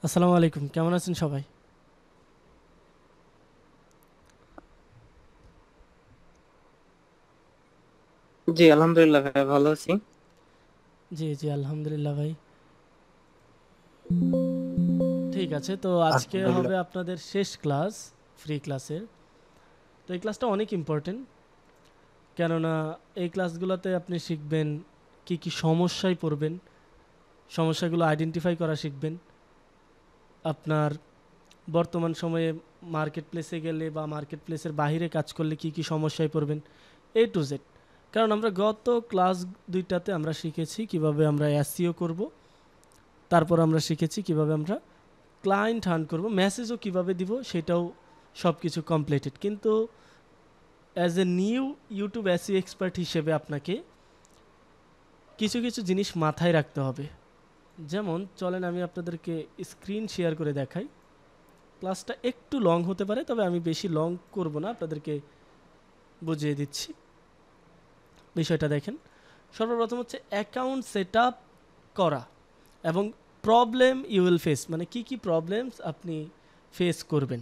আসসালামু আলাইকুম, কেমন আছেন সবাই? জি আলহামদুলিল্লাহ ভাই, ভালো আছি। জি জি, আলহামদুলিল্লাহ ভাই। ঠিক আছে, তো আজকে আলহামদুলিল্লাহ। হবে আপনাদের শেষ ক্লাস, ফ্রি ক্লাসের। তো এই ক্লাসটা অনেক ইম্পর্টেন্ট, কেননা এই ক্লাসগুলোতে আপনি শিখবেন কি কি সমস্যায় পড়বেন, সমস্যাগুলো আইডেন্টিফাই করা শিখবেন। আপনার বর্তমান সময়ে মার্কেট প্লেসে গেলে বা মার্কেট প্লেসের বাইরে কাজ করলে কি কি সমস্যায় পড়বেন, এ টু জেড। কারণ আমরা গত ক্লাস দুইটাতে আমরা শিখেছি কিভাবে আমরা এসইও করব, তারপর আমরা শিখেছি কিভাবে আমরা ক্লায়েন্ট হান্ট করব, মেসেজও কিভাবে দিব সেটাও সব কিছু কমপ্লিটেড। কিন্তু as a new YouTube SEO expert হিসেবে আপনাকে কিছু কিছু জিনিস মাথায় রাখতে হবে। যেমন চলেন আমি আপনাদেরকে স্ক্রিন শেয়ার করে দেখাই। ক্লাসটা একটু লং হতে পারে, তবে আমি বেশি লং করব না, আপনাদেরকে বুঝিয়ে দিচ্ছি। বিষয়টা দেখেন, সর্বপ্রথম হচ্ছে অ্যাকাউন্ট সেট আপ করা এবং প্রবলেম ইউ উইল ফেস, মানে কি কি প্রবলেমস আপনি ফেস করবেন।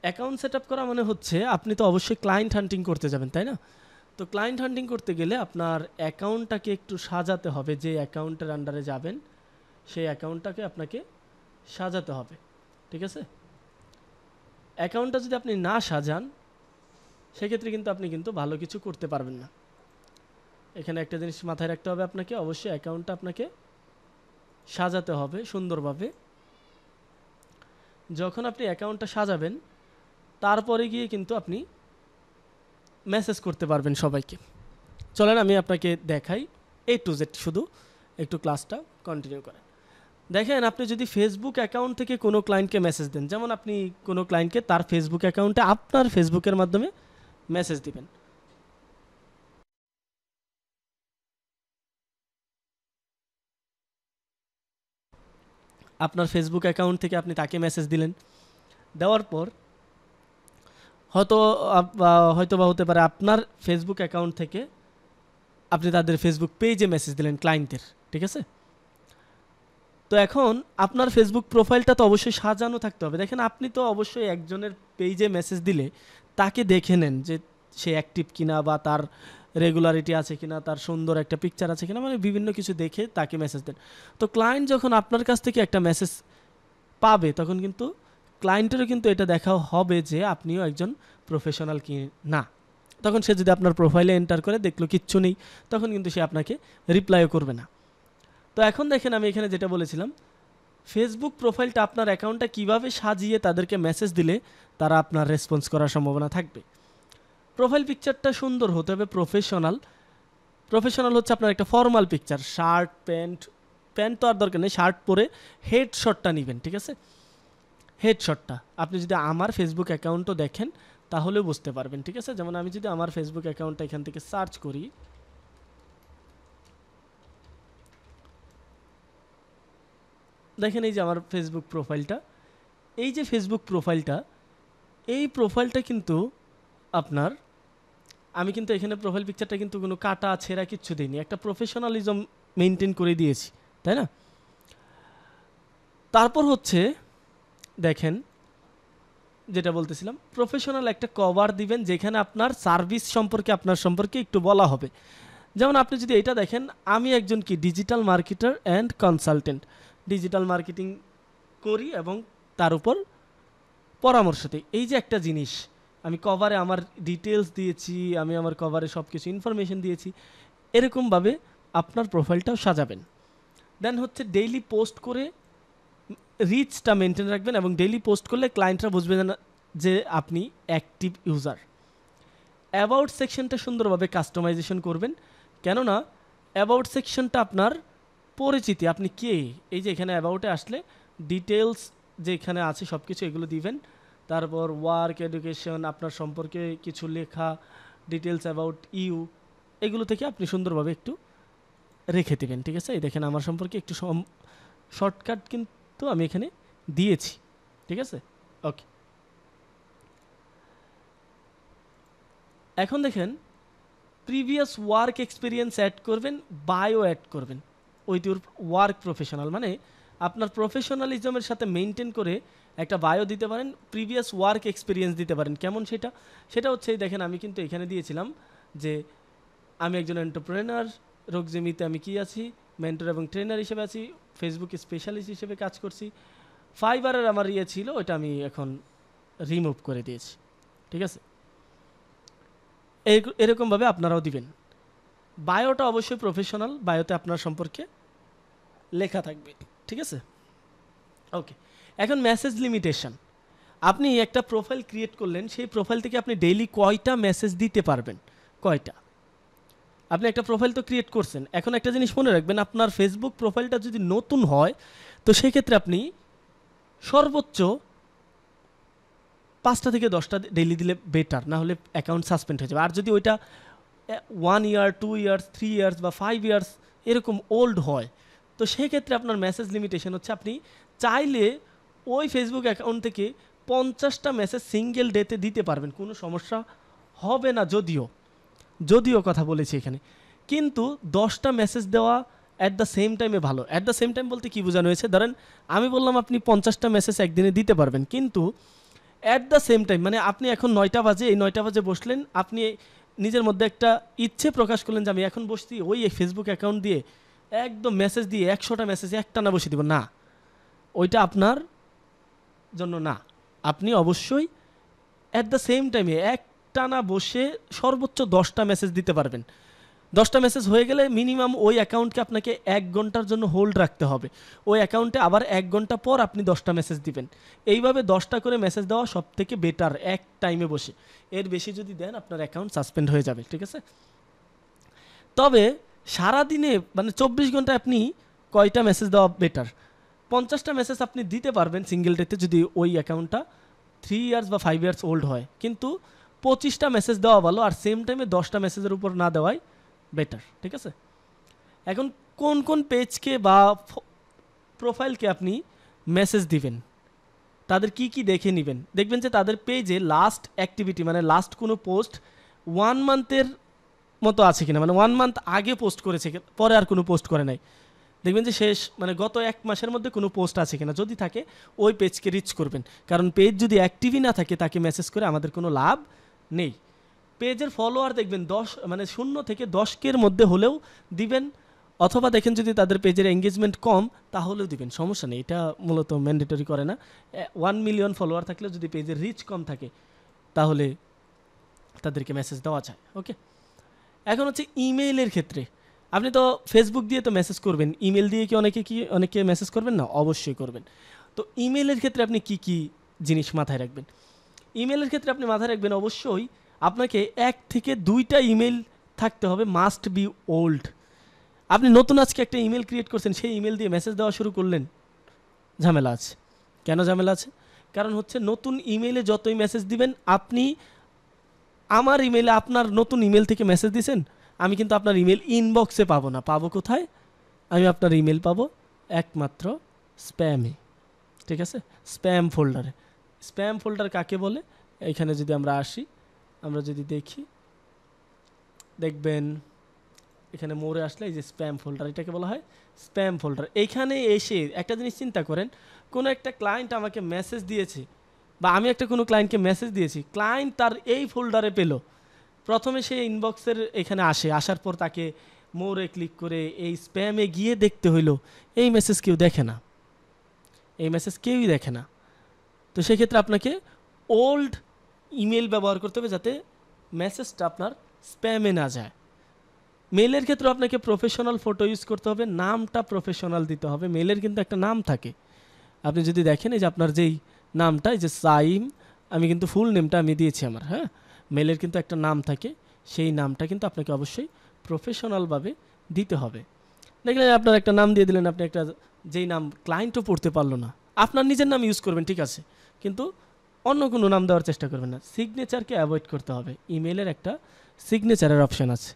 অ্যাকাউন্ট সেট আপ করা মানে হচ্ছে আপনি তো অবশ্যই ক্লায়েন্ট হান্টিং করতে যাবেন, তাই না? তো ক্লায়েন্ট হান্টিং করতে গেলে আপনার অ্যাকাউন্টটাকে একটু সাজাতে হবে। যে অ্যাকাউন্টের আন্ডারে যাবেন সেই অ্যাকাউন্টটাকে আপনাকে সাজাতে হবে, ঠিক আছে? অ্যাকাউন্টটা যদি আপনি না সাজান সেক্ষেত্রে কিন্তু আপনি কিন্তু ভালো কিছু করতে পারবেন না। এখানে একটা জিনিস মাথায় রাখতে হবে, আপনাকে অবশ্যই অ্যাকাউন্টটা আপনাকে সাজাতে হবে সুন্দরভাবে। যখন আপনি অ্যাকাউন্টটা সাজাবেন তারপরে গিয়ে কিন্তু আপনি মেসেজ করতে পারবেন সবাইকে। চলেন আমি আপনাকে দেখাই এ টু জেড, শুধু একটু ক্লাসটা কন্টিনিউ করেন। দেখেন, আপনি যদি ফেসবুক অ্যাকাউন্ট থেকে কোনো ক্লায়েন্টকে মেসেজ দেন, যেমন আপনি কোনো ক্লায়েন্টকে তার ফেসবুক অ্যাকাউন্টে আপনার ফেসবুকের মাধ্যমে মেসেজ দিবেন। আপনার ফেসবুক অ্যাকাউন্ট থেকে আপনি তাকে মেসেজ দিলেন, দেওয়ার পর হয়তো হয়তো বা হতে পারে আপনার ফেসবুক অ্যাকাউন্ট থেকে আপনি তাদের ফেসবুক পেজে মেসেজ দিলেন ক্লায়েন্টের, ঠিক আছে? তো এখন আপনার ফেসবুক প্রোফাইলটা তো অবশ্যই সাজানো থাকতে হবে। দেখেন, আপনি তো অবশ্যই একজনের পেজে মেসেজ দিলে তাকে দেখে নেন যে সে অ্যাক্টিভ কিনা, বা তার রেগুলারিটি আছে কিনা, তার সুন্দর একটা পিকচার আছে কিনা, মানে বিভিন্ন কিছু দেখে তাকে মেসেজ দেন। তো ক্লায়েন্ট যখন আপনার কাছ থেকে একটা মেসেজ পাবে তখন কিন্তু ক্লায়েন্টেরও কিন্তু এটা দেখা হবে যে আপনিও একজন প্রফেশনাল কি না। তখন সে যদি আপনার প্রোফাইলে এন্টার করে দেখলো কিচ্ছু নেই, তখন কিন্তু সে আপনাকে রিপ্লাইও করবে না। তো এখন দেখেন, আমি এখানে যেটা বলেছিলাম, ফেসবুক প্রোফাইলটা আপনার অ্যাকাউন্টটা কিভাবে সাজিয়ে তাদেরকে মেসেজ দিলে তারা আপনার রেসপন্স করার সম্ভাবনা থাকবে। প্রোফাইল পিকচারটা সুন্দর হতে হবে, প্রফেশনাল। প্রফেশনাল হচ্ছে আপনার একটা formal picture, shirt pant, pant তো আর দরকার নেই, শার্ট পরে হেডশটটা নেবেন, ঠিক আছে? হেডশটটা আপনি যদি আমার ফেসবুক অ্যাকাউন্টও দেখেন তাহলেও বুঝতে পারবেন, ঠিক আছে? যেমন আমি যদি আমার ফেসবুক অ্যাকাউন্টটা এখান থেকে সার্চ করি, দেখেন এই যে আমার ফেসবুক প্রোফাইলটা, এই যে ফেসবুক প্রোফাইলটা, এই প্রোফাইলটা কিন্তু আপনার, আমি কিন্তু এখানে প্রোফাইল পিকচারটা কিন্তু কোনো কাটা ছেঁড়া কিচ্ছু দিইনি, একটা প্রফেশনালিজম মেনটেন করে দিয়েছি, তাই না? তারপর হচ্ছে দেখেন, যেটা বলতেছিলাম, প্রফেশনাল একটা কভার দিবেন যেখানে আপনার সার্ভিস সম্পর্কে, আপনার সম্পর্কে একটু বলা হবে। যেমন আপনি যদি এটা দেখেন, আমি একজন কি digital marketer and consultant, digital marketing করি এবং তার উপর পরামর্শ দিই। এই যে একটা জিনিস, আমি কভারে আমার ডিটেলস দিয়েছি, আমি আমার কভারে সব কিছু ইনফরমেশন দিয়েছি, এরকমভাবে আপনার প্রোফাইলটাও সাজাবেন। দেন হচ্ছে ডেইলি পোস্ট করে রিচটা মেনটেন রাখবেন, এবং ডেইলি পোস্ট করলে ক্লায়েন্টরা বুঝবে না যে আপনি অ্যাক্টিভ ইউজার। অ্যাবাউট সেকশনটা সুন্দরভাবে কাস্টমাইজেশন করবেন, কেননা অ্যাবাউট সেকশনটা আপনার পরিচিতি, আপনি কে, এই যে এখানে অ্যাবাউটে আসলে ডিটেলস যে এখানে আছে সব কিছু এগুলো দিবেন। তারপর ওয়ার্ক, এডুকেশন, আপনার সম্পর্কে কিছু লেখা, ডিটেলস অ্যাবাউট ইউ, এগুলো থেকে আপনি সুন্দরভাবে একটু রেখে দেবেন, ঠিক আছে? এই দেখেন আমার সম্পর্কে একটু শর্টকাট কিন্তু আমি এখানে দিয়েছি, ঠিক আছে? ওকে, এখন দেখেন, প্রিভিয়াস ওয়ার্ক এক্সপিরিয়েন্স অ্যাড করবেন, বায়ো অ্যাড করবেন উইথ ইউর ওয়ার্ক প্রফেশনাল, মানে আপনার প্রফেশনালিজমের সাথে মেনটেন করে একটা বায়ো দিতে পারেন, প্রিভিয়াস ওয়ার্ক এক্সপিরিয়েন্স দিতে পারেন। কেমন সেটা? সেটা হচ্ছে দেখেন আমি কিন্তু এখানে দিয়েছিলাম যে আমি একজন এন্টারপ্রেনার, রোগজিমিতে আমি কি আছি, মেন্টর এবং ট্রেনার হিসেবে আছি, ফেসবুক স্পেশালিস্ট হিসেবে কাজ করছি। ফাইবারের আমার ছিল, ওটা আমি এখন রিমুভ করে দিয়েছি। ঠিক আছে, এরকমভাবে আপনারাও দিবেন। বায়োটা অবশ্যই প্রফেশনাল, বায়োতে আপনার সম্পর্কে লেখা থাকবে। ঠিক আছে, ওকে। এখন মেসেজ লিমিটেশন। আপনি একটা প্রোফাইল ক্রিয়েট করলেন, সেই প্রোফাইল থেকে আপনি ডেইলি কয়টা মেসেজ দিতে পারবেন? কয়টা? আপনি একটা প্রোফাইল তো ক্রিয়েট করছেন, এখন একটা জিনিস মনে রাখবেন, আপনার ফেসবুক প্রোফাইলটা যদি নতুন হয় তো সেক্ষেত্রে আপনি সর্বোচ্চ 5টা থেকে 10টা ডেইলি দিলে বেটার, না হলে অ্যাকাউন্ট সাসপেন্ড হয়ে যাবে। আর যদি ওইটা 1 ইয়ার, 2 ইয়ার্স, 3 ইয়ার্স বা 5 ইয়ার্স এরকম ওল্ড হয়, তো সেক্ষেত্রে আপনার মেসেজ লিমিটেশন হচ্ছে আপনি চাইলে ওই ফেসবুক অ্যাকাউন্ট থেকে 50টা মেসেজ সিঙ্গেল ডেতে দিতে পারবেন, কোনো সমস্যা হবে না। যদিও কথা বলেছি এখানে, কিন্তু 10টা মেসেজ দেওয়া অ্যাট দ্য সেম টাইমে ভালো। অ্যাট দ্য সেম টাইম বলতে কী বোঝানো হয়েছে? ধরেন আমি বললাম আপনি 50টা মেসেজ একদিনে দিতে পারবেন, কিন্তু অ্যাট দ্য সেম টাইম মানে আপনি এখন 9টা বাজে, এই 9টা বাজে বসলেন, আপনি নিজের মধ্যে একটা ইচ্ছে প্রকাশ করলেন যে আমি এখন বসছি ওই ফেসবুক অ্যাকাউন্ট দিয়ে একদম মেসেজ দিয়ে 100টা মেসেজ একটানা বসে দিব না, ওইটা আপনার জন্য না। আপনি অবশ্যই অ্যাট দ্য সেম টাইমে একটানা বসে সর্বোচ্চ 10টা মেসেজ দিতে পারবেন। 10টা মেসেজ হয়ে গেলে মিনিমাম ওই অ্যাকাউন্টকে আপনাকে 1 ঘন্টার জন্য হোল্ড রাখতে হবে। ওই অ্যাকাউন্টে আবার 1 ঘন্টা পর আপনি 10টা মেসেজ দিবেন। এইভাবে 10টা করে মেসেজ দেওয়া সব থেকে বেটার এক টাইমে বসে। এর বেশি যদি দেন আপনার অ্যাকাউন্ট সাসপেন্ড হয়ে যাবে। ঠিক আছে, তবে সারাদিনে মানে 24 ঘন্টায় আপনি কয়টা মেসেজ দেওয়া বেটার? 50টা মেসেজ আপনি দিতে পারবেন সিঙ্গেল ডেতে যদি ওই অ্যাকাউন্টটা 3 ইয়ার্স বা 5 ইয়ার্স ওল্ড হয়, কিন্তু 25টা মেসেজ দেওয়া ভালো, আর সেম টাইমে 10টা মেসেজের উপর না দেওয়াই বেটার। ঠিক আছে, এখন কোন কোন পেজকে বা প্রোফাইলকে আপনি মেসেজ দিবেন, তাদের কি কি দেখে নেবেন? দেখবেন যে তাদের পেজে লাস্ট অ্যাক্টিভিটি মানে লাস্ট কোনো পোস্ট 1 মান্থের মতো আছে কিনা, মানে 1 মান্থ আগে পোস্ট করেছে, পরে আর কোনো পোস্ট করে নাই। দেখবেন যে শেষ মানে গত 1 মাসের মধ্যে কোনো পোস্ট আছে কিনা, যদি থাকে ওই পেজকে রিচ করবেন, কারণ পেজ যদি অ্যাক্টিভই না থাকে তাকে মেসেজ করে আমাদের কোনো লাভ নেই। পেজের ফলোয়ার দেখবেন 10 মানে 0 থেকে 10কের মধ্যে হলেও দিবেন, অথবা দেখেন যদি তাদের পেজের এঙ্গেজমেন্ট কম তাহলেও দিবেন, সমস্যা নেই। এটা মূলত ম্যান্ডেটরি করে না। 1 মিলিয়ন ফলোয়ার থাকলে যদি পেজের রিচ কম থাকে তাহলে তাদেরকে মেসেজ দেওয়া যায়। ওকে, এখন হচ্ছে ইমেইলের ক্ষেত্রে আপনি তো ফেসবুক দিয়ে তো মেসেজ করবেন, ইমেল দিয়ে অনেকে মেসেজ করবেন না? অবশ্যই করবেন। তো ইমেলের ক্ষেত্রে আপনি কি কি জিনিস মাথায় রাখবেন? ইমেলের ক্ষেত্রে আপনি মাথায় রাখবেন অবশ্যই আপনাকে 1 থেকে 2টা ইমেল থাকতে হবে, মাস্ট বি ওল্ড। আপনি নতুন আজকে একটা ইমেল ক্রিয়েট করছেন, সেই ইমেল দিয়ে মেসেজ দেওয়া শুরু করলেন, ঝামেলা আছে। কেন ঝামেলা আছে? কারণ হচ্ছে নতুন ইমেলে যতই মেসেজ দিবেন, আপনি আমার ইমেলে আপনার নতুন ইমেল থেকে মেসেজ দিয়েছেন, আমি কিন্তু আপনার ইমেল ইনবক্সে পাবো না। পাবো কোথায়? আমি আপনার ইমেল পাবো একমাত্র স্প্যামে। ঠিক আছে, স্প্যাম ফোল্ডারে। স্প্যাম ফোল্ডার কাকে বলে? এখানে যদি আমরা আসি, আমরা যদি দেখি, দেখবেন এখানে মোড়ে আসলে এই যে স্প্যাম ফোল্ডার, এটাকে বলা হয় স্প্যাম ফোল্ডার। এইখানে এসে একটা জিনিস চিন্তা করেন, কোনো একটা ক্লায়েন্ট আমাকে মেসেজ দিয়েছে বা আমি একটা কোনো ক্লায়েন্টকে মেসেজ দিয়েছি, ক্লায়েন্ট তার এই ফোল্ডারে পেল, প্রথমে সে ইনবক্সের এখানে আসার পর তাকে মোড়ে ক্লিক করে এই স্প্যামে গিয়ে দেখতে হইলো, এই মেসেজ কেউ দেখে না, এই মেসেজ কেউই দেখে না। তো সেক্ষেত্রে আপনাকে ওল্ড ইমেল ব্যবহার করতে হবে যাতে মেসেজটা আপনার স্প্যামে না যায়। মেলের ক্ষেত্রে আপনাকে প্রফেশনাল ফটো ইউজ করতে হবে, নামটা প্রফেশনাল দিতে হবে। মেলের কিন্তু একটা নাম থাকে, আপনি যদি দেখেন এই যে আপনার যেই নামটা, এই যে সাইম, আমি কিন্তু ফুল নেমটা আমি দিয়েছি আমার, হ্যাঁ। মেলের কিন্তু একটা নাম থাকে, সেই নামটা কিন্তু আপনাকে অবশ্যই প্রফেশনালভাবে দিতে হবে। দেখলেন আপনার একটা নাম দিয়ে দিলেন, আপনি একটা যেই নাম ক্লায়েন্টও পড়তে পারলো না, আপনার নিজের নাম ইউজ করবেন, ঠিক আছে, কিন্তু অন্য কোনো নাম দেওয়ার চেষ্টা করবেন না। সিগনেচারকে অ্যাভয়েড করতে হবে। ইমেলের একটা সিগনেচারের অপশান আছে,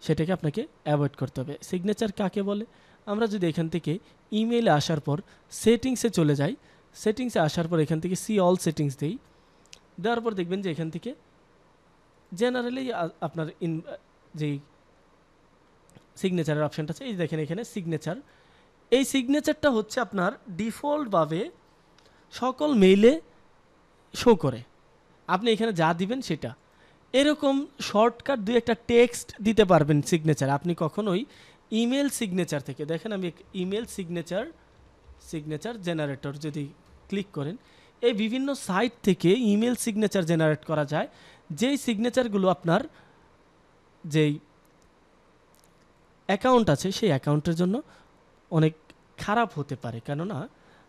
সেটাকে আপনাকে অ্যাভয়েড করতে হবে। সিগনেচার কাকে বলে? আমরা যদি এখান থেকে ইমেইলে আসার পর সেটিংসে চলে যাই, সেটিংসে আসার পর এখান থেকে সি অল সেটিংস দিই, দেওয়ার পর দেখবেন যে এখান থেকে জেনারেলি আপনার যেই সিগনেচারের অপশানটা আছে, এই দেখেন এখানে সিগনেচার, এই সিগনেচারটা হচ্ছে আপনার ডিফল্টভাবে সকল মেইলে শো করে, আপনি এখানে যা দিবেন সেটা। এরকম শর্টকাট দুই একটা টেক্সট দিতে পারবেন সিগনেচার। আপনি কখনোই ইমেল সিগনেচার থেকে, দেখেন আমি ইমেল সিগনেচার জেনারেটর যদি ক্লিক করেন, এই বিভিন্ন সাইট থেকে ইমেল সিগনেচার জেনারেট করা যায়, যেই সিগনেচারগুলো আপনার যেই অ্যাকাউন্ট আছে সেই অ্যাকাউন্টের জন্য অনেক খারাপ হতে পারে। কেননা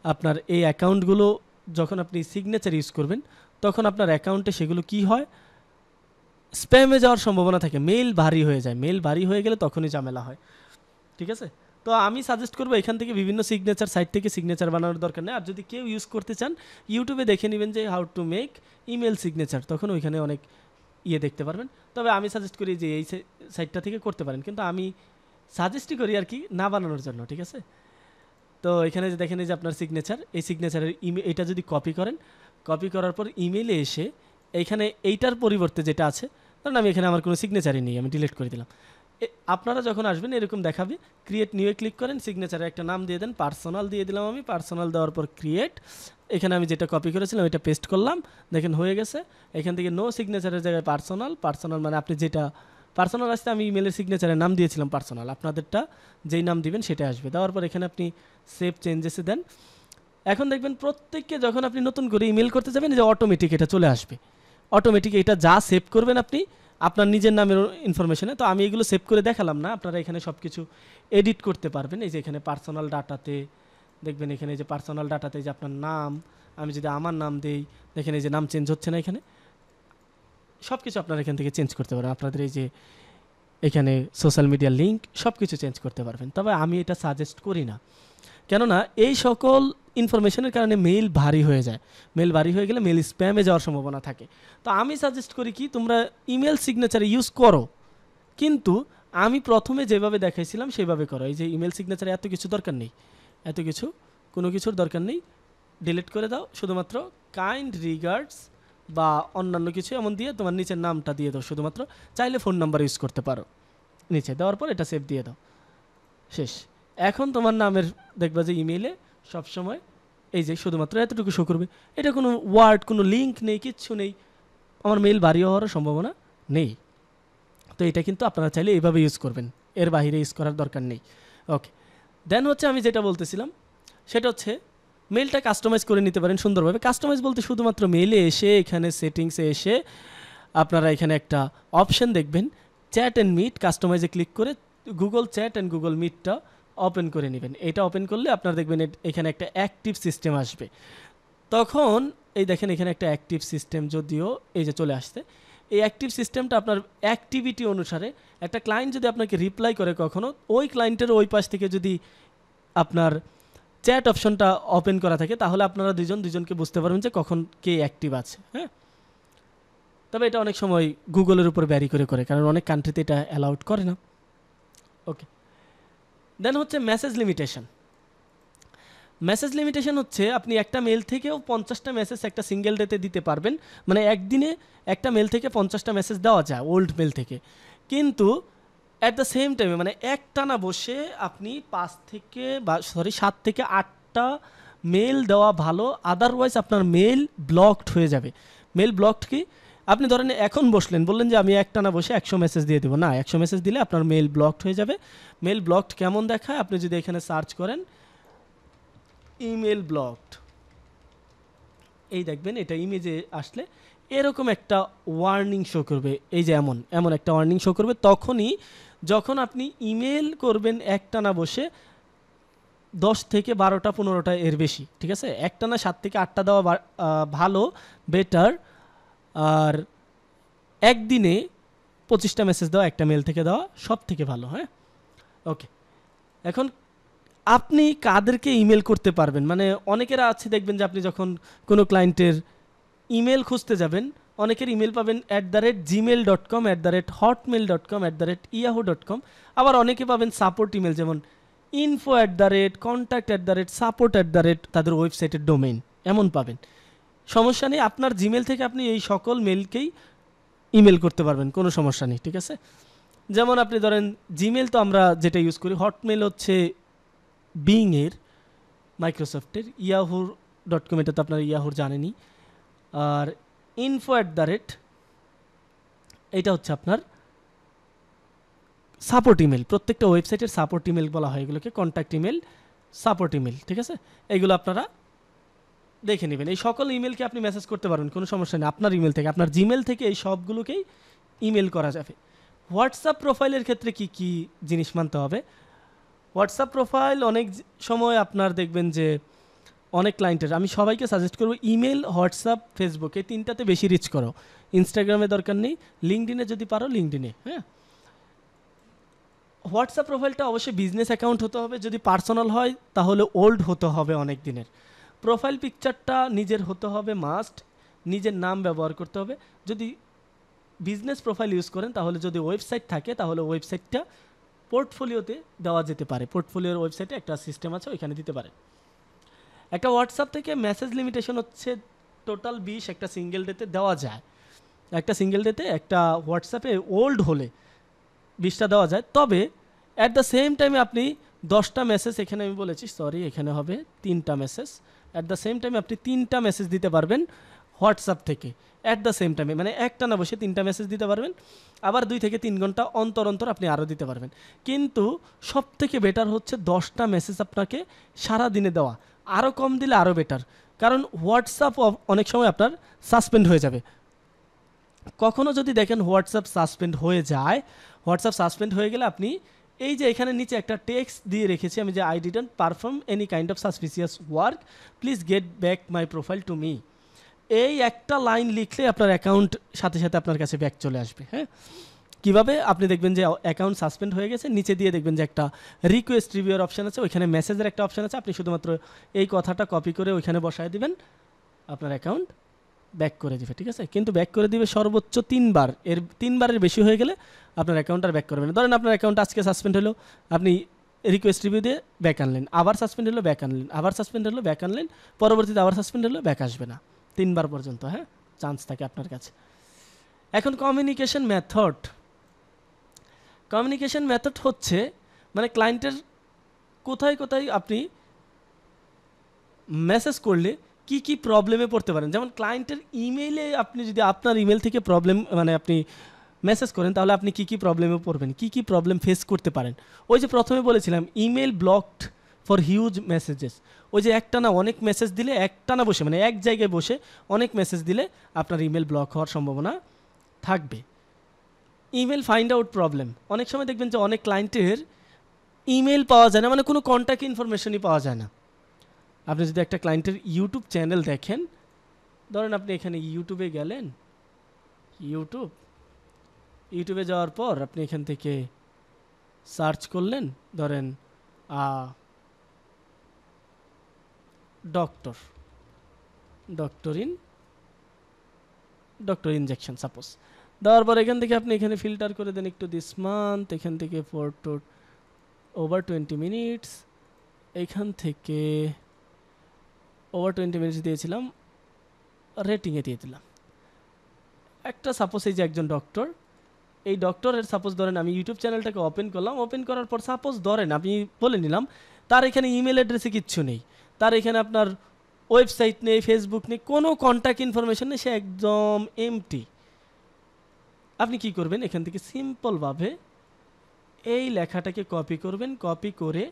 আপনার এই অ্যাকাউন্টগুলো যখন আপনি সিগনেচার ইউজ করবেন তখন আপনার অ্যাকাউন্টে সেগুলো কি হয়, স্প্যামে যাওয়ার সম্ভাবনা থাকে, মেইল ভারী হয়ে যায়। মেইল ভারী হয়ে গেলে তখনই ঝামেলা হয়, ঠিক আছে? তো আমি সাজেস্ট করবো এখান থেকে বিভিন্ন সিগনেচার সাইট থেকে সিগনেচার বানানোর দরকার নেই। আর যদি কেউ ইউজ করতে চান ইউটিউবে দেখে নেবেন যে how to make email signature, তখন ওইখানে অনেক দেখতে পারবেন। তবে আমি সাজেস্ট করি যে এই সাইটটা থেকে করতে পারেন, কিন্তু আমি সাজেস্টই করি আর কি না বানানোর জন্য, ঠিক আছে? তো এখানে যে দেখেন এই যে আপনার সিগনেচার, এই সিগনেচারের এটা যদি কপি করেন, কপি করার পর ইমেইলে এসে এইখানে এইটার পরিবর্তে যেটা আছে, কারণ আমি এখানে আমার কোনো সিগনেচারই নেই, আমি ডিলিট করে দিলাম। আপনারা যখন আসবেন এরকম দেখাবে, ক্রিয়েট নিউ এ ক্লিক করেন, সিগনেচারে একটা নাম দিয়ে দেন, পার্সোনাল দিয়ে দিলাম আমি, পার্সোনাল দেওয়ার পর ক্রিয়েট, এখানে আমি যেটা কপি করেছিলাম এটা পেস্ট করলাম, দেখেন হয়ে গেছে। এখান থেকে নো সিগনেচারের জায়গায় পার্সোনাল মানে আপনি যেটা পার্সোনাল আসতে আমি ইমেলের সিগনেচারের নাম দিয়েছিলাম পার্সোনাল, আপনাদেরটা যেই নাম দিবেন সেটা আসবে। দেওয়ার পর এখানে আপনি সেভ চেঞ্জেসে দেন। এখন দেখবেন প্রত্যেককে যখন আপনি নতুন করে ইমেল করতে যাবেন যে অটোমেটিক এটা চলে আসবে, অটোমেটিক এটা যা সেভ করবেন আপনি আপনার নিজের নামের ইনফরমেশনে। তো আমি এগুলো সেভ করে দেখালাম না, আপনারা এখানে সব কিছু এডিট করতে পারবেন। এই যে এখানে পার্সোনাল ডাটাতে দেখবেন, এখানে যে পার্সোনাল ডাটাতে যে আপনার নাম, আমি যদি আমার নাম দেই দেখেন এই যে নাম চেঞ্জ হচ্ছে না, এখানে সব কিছু আপনারা এখান থেকে চেঞ্জ করতে পারেন। আপনাদের এই যে এখানে সোশ্যাল মিডিয়া লিঙ্ক সব কিছু চেঞ্জ করতে পারবেন। তবে আমি এটা সাজেস্ট করি না, কেননা এই সকল ইনফরমেশনের কারণে মেইল ভারী হয়ে যায়। মেইল ভারী হয়ে গেলে মেইল স্প্যামে যাওয়ার সম্ভাবনা থাকে। তো আমি সাজেস্ট করি কি তোমরা ইমেল সিগনেচার ইউজ করো, কিন্তু আমি প্রথমে যেভাবে দেখাইছিলাম সেভাবে করো। এই যে ইমেল সিগনেচারে এত কিছু দরকার নেই, এত কিছু কোনো কিছুর দরকার নেই, ডিলিট করে দাও। শুধুমাত্র কাইন্ড রিগার্ডস বা অন্যান্য কিছু এমন দিয়ে তোমার নিচের নামটা দিয়ে দাও শুধুমাত্র, চাইলে ফোন নাম্বার ইউজ করতে পারো নিচে, দেওয়ার পর এটা সেভ দিয়ে দাও, শেষ। এখন তোমার নামের দেখবা যে ইমেইলে সবসময় এই যে শুধুমাত্র এতটুকু শো করবে, এটা কোনো ওয়ার্ড কোনো লিঙ্ক নেই, কিচ্ছু নেই, আমার মেইল ভারী হওয়ার সম্ভাবনা নেই। তো এটা কিন্তু আপনারা চাইলে এইভাবে ইউজ করবেন, এর বাইরে ইউজ করার দরকার নেই। ওকে, দেন হচ্ছে আমি যেটা বলতেছিলাম সেটা হচ্ছে মেইলটা কাস্টমাইজ করে নিতে পারেন সুন্দরভাবে। কাস্টমাইজ বলতে শুধুমাত্র মেইলে এসে এখানে সেটিংসে এসে আপনারা এখানে একটা অপশন দেখবেন চ্যাট অ্যান্ড মিট, কাস্টমাইজে ক্লিক করে গুগল চ্যাট অ্যান্ড গুগল মিটটা ওপেন করে নেবেন। এটা ওপেন করলে আপনারা দেখবেন এখানে একটা অ্যাক্টিভ সিস্টেম আসবে। তখন এই দেখেন এখানে একটা অ্যাক্টিভ সিস্টেম যদিও এই যে চলে আসছে, এই অ্যাক্টিভ সিস্টেমটা আপনার অ্যাক্টিভিটি অনুসারে একটা ক্লায়েন্ট যদি আপনাকে রিপ্লাই করে কখনো, ওই ক্লায়েন্টের ওই পাশ থেকে যদি আপনার চ্যাট অপশনটা ওপেন করা থাকে তাহলে আপনারা দুজনকে বুঝতে পারবেন যে কখন কে অ্যাক্টিভ আছে। হ্যাঁ, তবে এটা অনেক সময় গুগলের উপর ব্যারি করে, কারণ অনেক কান্ট্রিতে এটা অ্যালাউড করে না। ওকে, দেন হচ্ছে মেসেজ লিমিটেশন। মেসেজ লিমিটেশন হচ্ছে আপনি একটা মেল থেকেও 50টা মেসেজ একটা সিঙ্গেল ডেতে দিতে পারবেন, মানে একদিনে একটা মেল থেকে 50টা মেসেজ দেওয়া যায় ওল্ড মেল থেকে, কিন্তু অ্যাট দ্য সেম টাইমে মানে একটানা বসে আপনি 7 থেকে 8টা মেল দেওয়া ভালো, আদারওয়াইজ আপনার মেল ব্লকড হয়ে যাবে। মেল ব্লকড কি, আপনি ধরেন এখন বললেন যে আমি একটানা বসে 100 মেসেজ দিয়ে দেবো না, 100 মেসেজ দিলে আপনার মেল ব্লকড হয়ে যাবে। মেল ব্লকড কেমন দেখায়, আপনি যদি এখানে সার্চ করেন ইমেল ব্লকড, এই দেখবেন এটা ইমেজে আসলে এরকম একটা ওয়ার্নিং শো করবে, এই যে এমন একটা ওয়ার্নিং শো করবে তখনই যখন আপনি ইমেল করবেন একটানা বসে 10 থেকে 12টা 15টা এর বেশি, ঠিক আছে? একটানা 7 থেকে 8টা দেওয়া ভালো, বেটার। আর একদিনে 25টা মেসেজ দেওয়া একটা মেল থেকে দেওয়া সব থেকে ভালো। হ্যাঁ, ওকে, এখন আপনি কাদেরকে ইমেল করতে পারবেন, মানে অনেকেরা আছে দেখবেন যে আপনি যখন কোনো ক্লায়েন্টের ইমেল খুঁজতে যাবেন অনেকের ইমেল পাবেন @gmail.com, @hotmail.com, @yahoo.com, আবার অনেকে পাবেন সাপোর্ট ইমেল যেমন info @contact @support তাদের ওয়েবসাইটের ডোমেইন এমন পাবেন। সমস্যা নেই, আপনার জিমেল থেকে আপনি এই সকল মেলকেই ইমেল করতে পারবেন, কোনো সমস্যা নেই, ঠিক আছে? যেমন আপনি ধরেন জিমেল তো আমরা যেটা ইউজ করি, হটমেল হচ্ছে বিংয়ের, মাইক্রোসফটের, ইয়াহু.com, এটা তো আপনারা ইয়াহুর জানেনই। আর info@, এটা হচ্ছে আপনার সাপোর্ট ইমেল। প্রত্যেকটা ওয়েবসাইটের সাপোর্ট ইমেল বলা হয় এগুলোকে, কন্ট্যাক্ট ইমেল, সাপোর্ট ইমেল, ঠিক আছে? এগুলো আপনারা দেখে নেবেন। এই সকল ইমেলকে আপনি মেসেজ করতে পারবেন, কোনো সমস্যা নেই। আপনার ইমেল থেকে, আপনার জিমেল থেকে এই সবগুলোকেই ইমেল করা যাবে। হোয়াটসঅ্যাপ প্রোফাইলের ক্ষেত্রে কি কি জিনিস মানতে হবে? হোয়াটসঅ্যাপ প্রোফাইল অনেক সময় আপনার দেখবেন যে অনেক ক্লায়েন্টের, আমি সবাইকে সাজেস্ট করবো ইমেল, হোয়াটসঅ্যাপ, ফেসবুক, এই তিনটাতে বেশি রিচ করো। ইনস্টাগ্রামে দরকার নেই, লিঙ্কডিনে যদি পারো লিঙ্কডিনে। হ্যাঁ, হোয়াটসঅ্যাপ প্রোফাইলটা অবশ্যই বিজনেস অ্যাকাউন্ট হতে হবে। যদি পার্সোনাল হয় তাহলে ওল্ড হতে হবে অনেক দিনের। প্রোফাইল পিকচারটা নিজের হতে হবে মাস্ট, নিজের নাম ব্যবহার করতে হবে। যদি বিজনেস প্রোফাইল ইউজ করেন তাহলে, যদি ওয়েবসাইট থাকে তাহলে ওয়েবসাইটটা পোর্টফোলিওতে দেওয়া যেতে পারে। পোর্টফোলিওর ওয়েবসাইটে একটা সিস্টেম আছে, ওইখানে দিতে পারে। একটা হোয়াটসঅ্যাপ থেকে মেসেজ লিমিটেশন হচ্ছে টোটাল 20 একটা সিঙ্গেল ডেতে দেওয়া যায়। একটা সিঙ্গেল ডেতে একটা হোয়াটসঅ্যাপে ওল্ড হলে 20টা দেওয়া যায়। তবে অ্যাট দ্য সেম টাইমে আপনি 10টা মেসেজ, এখানে আমি বলেছি সরি, এখানে হবে 3টা মেসেজ। অ্যাট দ্য সেম টাইমে আপনি 3টা মেসেজ দিতে পারবেন হোয়াটসঅ্যাপ থেকে। অ্যাট দ্য সেম টাইমে মানে একটা না বসে 3টা মেসেজ দিতে পারবেন। আবার 2 থেকে 3 ঘন্টা অন্তর অন্তর আপনি আরও দিতে পারবেন। কিন্তু সব থেকে বেটার হচ্ছে 10টা মেসেজ আপনাকে সারা দিনে দেওয়া। আরও কম দিলে আরও বেটার, কারণ হোয়াটসঅ্যাপ অনেক সময় আপনার সাসপেন্ড হয়ে যাবে। কখনও যদি দেখেন হোয়াটসঅ্যাপ সাসপেন্ড হয়ে যায়, হোয়াটসঅ্যাপ সাসপেন্ড হয়ে গেলে আপনি এই যে এখানে নিচে একটা টেক্সট দিয়ে রেখেছি আমি, যে I didn't perform any kind of suspicious work, please get back my profile to me, এই একটা লাইন লিখলে আপনার অ্যাকাউন্ট সাথে সাথে আপনার কাছে ব্যাক চলে আসবে। হ্যাঁ, কীভাবে? আপনি দেখবেন যে অ্যাকাউন্ট সাসপেন্ড হয়ে গেছে, নিচে দিয়ে দেখবেন যে একটা রিকোয়েস্ট রিভিউর অপশান আছে, ওইখানে মেসেজের একটা অপশান আছে। আপনি শুধুমাত্র এই কথাটা কপি করে ওইখানে বসায় দিবেন, আপনার অ্যাকাউন্ট ব্যাক করে দিবে। ঠিক আছে, কিন্তু ব্যাক করে দিবে সর্বোচ্চ 3বার। এর 3বারের বেশি হয়ে গেলে আপনার অ্যাকাউন্ট আর ব্যাক করবে না। ধরেন আপনার অ্যাকাউন্ট আজকে সাসপেন্ড হলো, আপনি রিকোয়েস্ট রিভিউ দিয়ে ব্যাক আনলেন, আবার সাসপেন্ড হলো ব্যাক আনলেন, আবার সাসপেন্ড হলো ব্যাক আনলেন, পরবর্তীতে আবার সাসপেন্ড হলো ব্যাক আসবে না। 3বার পর্যন্ত হ্যাঁ চান্স থাকে আপনার কাছে। এখন কমিউনিকেশন মেথড। কমিউনিকেশন মেথড হচ্ছে মানে ক্লায়েন্টের কোথায় কোথায় আপনি মেসেজ করলে কি কি প্রবলেমে পড়তে পারেন। যেমন ক্লায়েন্টের ইমেইলে আপনি যদি আপনার ইমেল থেকে প্রবলেম মানে আপনি মেসেজ করেন, তাহলে আপনি কি কি প্রবলেমে পড়বেন, কি কি প্রবলেম ফেস করতে পারেন। ওই যে প্রথমে বলেছিলাম email blocked for huge messages, ওই যে একটা না অনেক মেসেজ দিলে, একটা না বসে মানে এক জায়গায় বসে অনেক মেসেজ দিলে আপনার ইমেল ব্লক হওয়ার সম্ভাবনা থাকবে। ইমেল ফাইন্ড আউট প্রবলেম, অনেক সময় দেখবেন যে অনেক ক্লায়েন্টের ইমেল পাওয়া যায় না, মানে কোনো কন্ট্যাক্ট ইনফরমেশনই পাওয়া যায় না। আপনি যদি একটা ক্লায়েন্টের ইউটিউব চ্যানেল দেখেন, ধরেন আপনি এখানে ইউটিউবে গেলেন, ইউটিউবে যাওয়ার পর আপনি এখান থেকে সার্চ করলেন, ধরেন ডক্টর ইনজেকশন সাপোজ, দেওয়ার পর এখান থেকে আপনি এখানে ফিল্টার করে দেন একটু দিস মান্থ, এখান থেকে ফর টু ওভার 20 মিনিটস, এখান থেকে ওভার 20 মিনিটস দিয়েছিলাম, রেটিংয়ে দিয়ে দিলাম একটা। সাপোজ এই যে একজন ডক্টর, এই ডক্টরের সাপোজ ধরেন আমি ইউটিউব চ্যানেলটাকে ওপেন করলাম, ওপেন করার পর সাপোজ ধরেন আমি বলে নিলাম তার এখানে ইমেল অ্যাড্রেসে কিচ্ছু নেই, তার এখানে আপনার ওয়েবসাইট নেই, ফেসবুক নেই, কোনো কন্ট্যাক্ট ইনফরমেশন নেই, সে একদম এমটি। আপনি কি করবেন, এখান থেকে সিম্পলভাবে এই লেখাটাকে কপি করবেন, কপি করে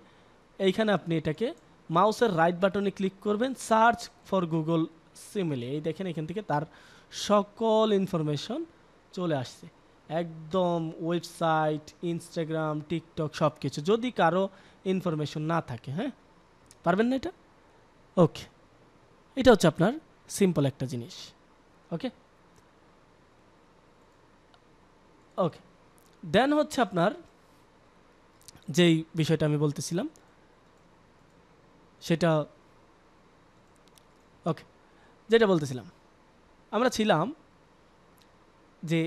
এইখানে আপনি এটাকে মাউসের রাইট বাটনে ক্লিক করবেন, সার্চ ফর গুগল সিমিলি, এই দেখেন এখান থেকে তার সকল ইনফরমেশন চলে আসছে, একদম ওয়েবসাইট, ইনস্টাগ্রাম, টিকটক সব কিছু, যদি কারো ইনফরমেশন না থাকে। হ্যাঁ, পারবেন না এটা? ওকে, এটা হচ্ছে আপনার সিম্পল একটা জিনিস। ওকে ওকে দেন হচ্ছে আপনার যেই বিষয়টা আমি বলতেছিলাম সেটা, ওকে যেটা বলতেছিলাম আমরা ছিলাম যে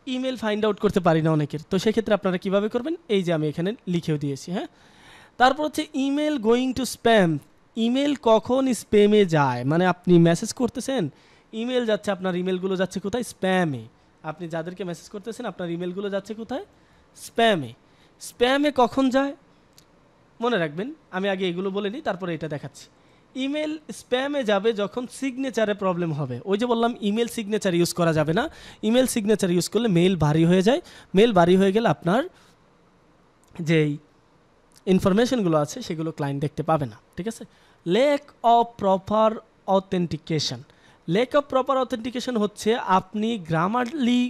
ইমেল ফাইন্ড আউট করতে পারি না অনেকের, তো সেক্ষেত্রে আপনারা কিভাবে করবেন, এই যে আমি এখানে লিখেও দিয়েছি। হ্যাঁ, তারপর হচ্ছে email going to spam, email কখন স্প্যামে যায়, মানে আপনি মেসেজ করতেছেন, ইমেল যাচ্ছে, আপনার ইমেলগুলো যাচ্ছে কোথায়, স্প্যামে। আপনি যাদেরকে মেসেজ করতেছেন আপনার ইমেলগুলো যাচ্ছে কোথায়, স্প্যামে। স্প্যামে কখন যায়, মনে রাখবেন, আমি আগে এগুলো বলে নিই, তারপরে এটা দেখাচ্ছি। ইমেল স্প্যামে যাবে যখন সিগনেচারে প্রবলেম হবে। ওই যে বললাম ইমেল সিগনেচার ইউজ করা যাবে না। ইমেল সিগনেচার ইউজ করলে মেল ভারী হয়ে যায়। মেল ভারী হয়ে গেলে আপনার যেই ইনফরমেশনগুলো আছে সেগুলো ক্লায়েন্ট দেখতে পাবে না, ঠিক আছে। Lack of proper authentication. Lack of proper authentication হচ্ছে আপনি গ্রামারলি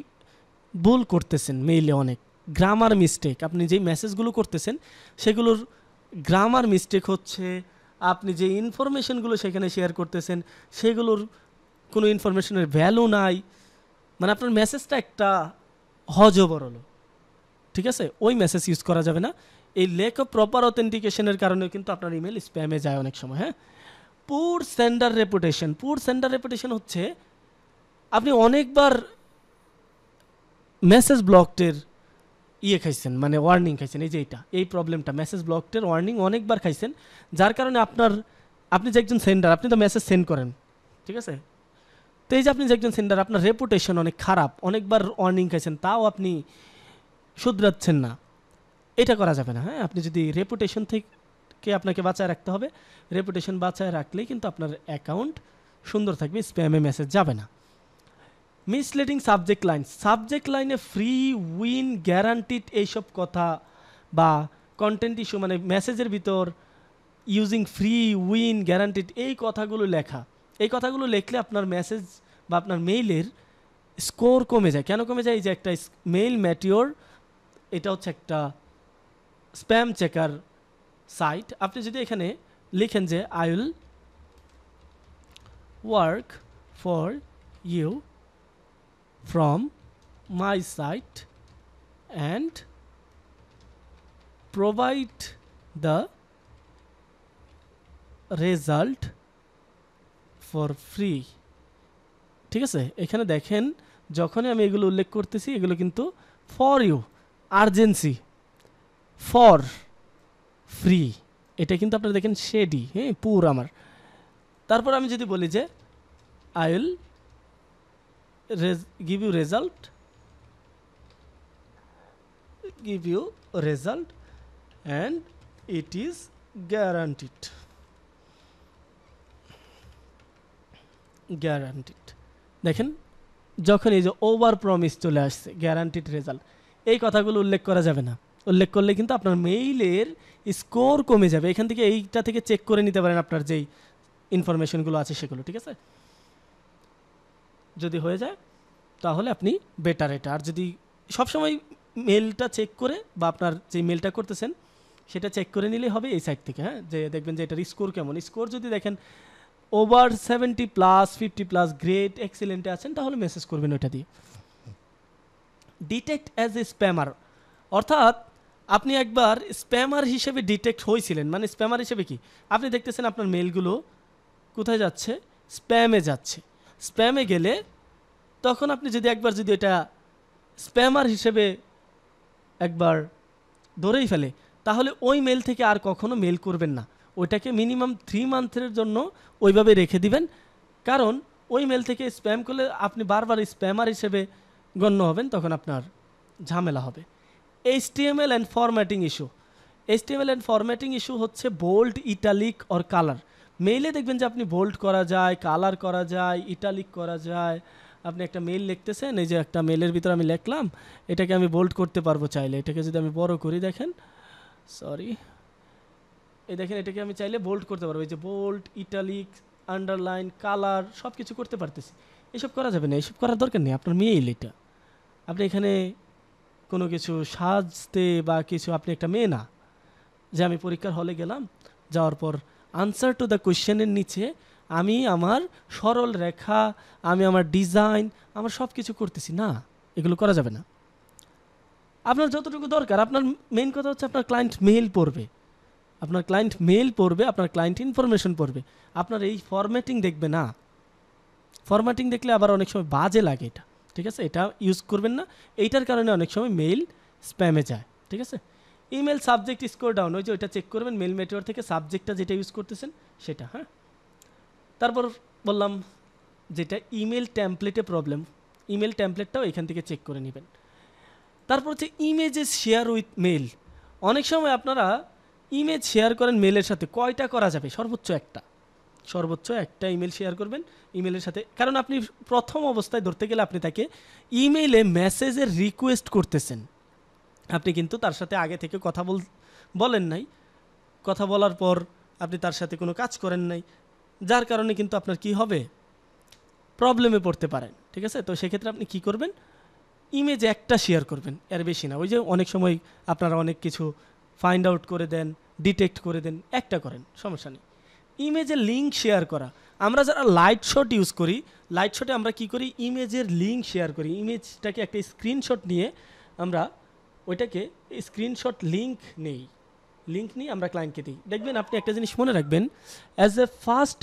ভুল করতেছেন, মেইলে অনেক গ্রামার মিস্টেক, আপনি যেই মেসেজগুলো করতেছেন সেগুলোর গ্রামার মিস্টেক হচ্ছে, আপনি যে ইনফরমেশনগুলো সেখানে শেয়ার করতেছেন সেগুলোর কোনো ইনফরমেশনের ভ্যালু নাই, মানে আপনার মেসেজটা একটা হজবরল, ঠিক আছে, ওই মেসেজ ইউজ করা যাবে না। এই ল্যাক অফ প্রপার অথেন্টিকেশনের কারণেও কিন্তু আপনার ইমেল স্প্যামে যায় অনেক সময়। হ্যাঁ, পুর সেন্ডার রেপুটেশন। পুর সেন্ডার রেপুটেশন হচ্ছে আপনি অনেকবার মেসেজ ব্লকটের খাইছেন, মানে ওয়ার্নিং খাইছেন, এই যে এই প্রবলেমটা, মেসেজ ব্লকটের ওয়ার্নিং অনেকবার খাইছেন, যার কারণে আপনি যে একজন সেন্ডার, আপনি তো মেসেজ সেন্ড করেন, ঠিক আছে, তো এই যে আপনি যে একজন সেন্ডার, আপনার রেপুটেশন অনেক খারাপ, অনেকবার ওয়ার্নিং খাইছেন, তাও আপনি শুধরাচ্ছেন না, এটা করা যাবে না। হ্যাঁ, আপনি যদি রেপুটেশন থেকে আপনাকে বাঁচায় রাখতে হবে, রেপুটেশন বাঁচায় রাখলেই কিন্তু আপনার অ্যাকাউন্ট সুন্দর থাকবে, স্প্যামে মেসেজ যাবে না। Misleading subject line. সাবজেক্ট লাইনে ফ্রি উইন গ্যারান্টিড এইসব কথা বা কন্টেন্ট ইস্যু, মানে মেসেজের ভিতর ইউজিং ফ্রি উইন গ্যারান্টিড, এই কথাগুলো লেখা, এই কথাগুলো লিখলে আপনার মেসেজ বা আপনার মেইলের স্কোর কমে যায়। কেন কমে যায়? এই যে একটা মেইল ম্যাটিওর, এটা হচ্ছে একটা স্প্যাম চেকার সাইট। আপনি যদি এখানে লিখেন যে I will work for you from my site and provide the result for free, ঠিক আছে। এখানে দেখেন যখনই আমি এগুলো উল্লেখ করতেছি, এগুলো কিন্তু for you, urgency, for free, এটা কিন্তু আপনারা দেখেন শেডি, হ্যাঁ, পুর আমার। তারপর আমি যদি বলি যে I will give you result and it is guaranteed দেখেন যখন এই যে ওভার প্রমিস চলে আসছে, গ্যারান্টিড রেজাল্ট, এই কথাগুলো উল্লেখ করা যাবে না। উল্লেখ করলে কিন্তু আপনার মেইলের স্কোর কমে যাবে। এখান থেকে এইটা থেকে চেক করে নিতে পারেন আপনার যেই ইনফরমেশনগুলো আছে সেগুলো, ঠিক আছে। যদি হয়ে যায় তাহলে আপনি বেটার এটা। আর যদি সবসময় মেলটা চেক করে বা আপনার যে মেলটা করতেছেন সেটা চেক করে নিলেই হবে এই সাইট থেকে। হ্যাঁ, যে দেখবেন যে এটার স্কোর কেমন। স্কোর যদি দেখেন ওভার 70+, 50+, গ্রেট, এক্সিলেন্টে আছেন, তাহলে মেসেজ করবেন ওইটা দিয়ে। ডিটেক্ট অ্যাজ এ স্প্যামার, অর্থাৎ আপনি একবার স্প্যামার হিসেবে ডিটেক্ট হয়েছিলেন। মানে স্প্যামার হিসেবে কি, আপনি দেখতেছেন আপনার মেলগুলো কোথায় যাচ্ছে, স্প্যামে যাচ্ছে। স্প্যামে গেলে তখন আপনি যদি একবার যদি এটা স্প্যামার হিসেবে একবার ধরেই ফেলে, তাহলে ওই মেল থেকে আর কখনো মেল করবেন না। ওইটাকে মিনিমাম 3 মান্থের জন্য ওইভাবে রেখে দিবেন, কারণ ওই মেল থেকে স্প্যাম করলে আপনি বারবার স্প্যামার হিসেবে গণ্য হবেন, তখন আপনার ঝামেলা হবে। HTML and formatting issue. HTML and formatting issue হচ্ছে বোল্ড, ইটালিক অর কালার। মেইলে দেখবেন যে আপনি বোল্ড করা যায়, কালার করা যায়, ইটালিক করা যায়। আপনি একটা মেইল লিখতেছেন, এই যে একটা মেইলের ভিতরে আমি লিখলাম, এটাকে আমি বোল্ড করতে পারবো চাইলে। এটাকে যদি আমি বড় করি, দেখেন, সরি, এই দেখেন, এটাকে আমি চাইলে বোল্ড করতে পারবো। এই যে বোল্ড, ইটালিক, আন্ডারলাইন, কালার, সব কিছু করতে পারতেছি। এসব করা যাবে না, এসব করার দরকার নেই। আপনার মেইল এটা, আপনি এখানে কোনো কিছু সাজতে বা কিছু, আপনি একটা মেয়ে না যে আমি পরীক্ষার হলে গেলাম, যাওয়ার পর আনসার টু দ্য কোয়েশ্চেনের নিচে আমি আমার সরল রেখা, আমি আমার ডিজাইন, আমার সব কিছু করতেছি না, এগুলো করা যাবে না। আপনার যতটুকু দরকার, আপনার মেইন কথা হচ্ছে আপনার ক্লায়েন্ট মেইল পড়বে, আপনার ক্লায়েন্ট মেইল পড়বে, আপনার ক্লায়েন্ট ইনফরমেশন পড়বে। আপনার এই ফরম্যাটিং দেখবে না, ফরম্যাটিং দেখলে আবার অনেক সময় বাজে লাগে এটা, ঠিক আছে, এটা ইউজ করবেন না। এইটার কারণে অনেক সময় মেইল স্প্যামে যায়, ঠিক আছে। ইমেল সাবজেক্ট স্কোর ডাউন, ওই যে ওইটা চেক করবেন মেল মেটিওর থেকে, সাবজেক্টটা যেটা ইউজ করতেছেন সেটা। হ্যাঁ, তারপর বললাম যেটা ইমেল টেমপ্লেটে প্রবলেম, ইমেল টেমপ্লেটটাও এখান থেকে চেক করে নেবেন। তারপর হচ্ছে ইমেজেস শেয়ার উইথ মেল। অনেক সময় আপনারা ইমেজ শেয়ার করেন মেলের সাথে, কয়টা করা যাবে? সর্বোচ্চ একটা ইমেল শেয়ার করবেন ইমেলের সাথে। কারণ আপনি প্রথম অবস্থায় ধরতে গেলে আপনি তাকে ইমেইলে মেসেজের রিকোয়েস্ট করতেছেন, আপনি কিন্তু তার সাথে আগে থেকে কথা বলেন নাই, কথা বলার পর আপনি তার সাথে কোনো কাজ করেন নাই, যার কারণে কিন্তু আপনার কি হবে, প্রবলেমে পড়তে পারেন। ঠিক আছে, তো সেক্ষেত্রে আপনি কি করবেন, ইমেজ একটা শেয়ার করবেন, এর বেশি না। ওই যে অনেক সময় আপনারা অনেক কিছু ফাইন্ড আউট করে দেন, ডিটেক্ট করে দেন, একটা করেন, সমস্যা নেই। ইমেজের লিঙ্ক শেয়ার করা, আমরা যারা লাইট শট ইউজ করি, লাইট শটে আমরা কি করি, ইমেজের লিঙ্ক শেয়ার করি। ইমেজটাকে একটা স্ক্রিনশট নিয়ে আমরা ওইটাকে স্ক্রিনশট লিঙ্ক নিয়ে আমরা ক্লায়েন্টকে দিই। দেখবেন আপনি একটা জিনিস মনে রাখবেন, অ্যাজ এ ফার্স্ট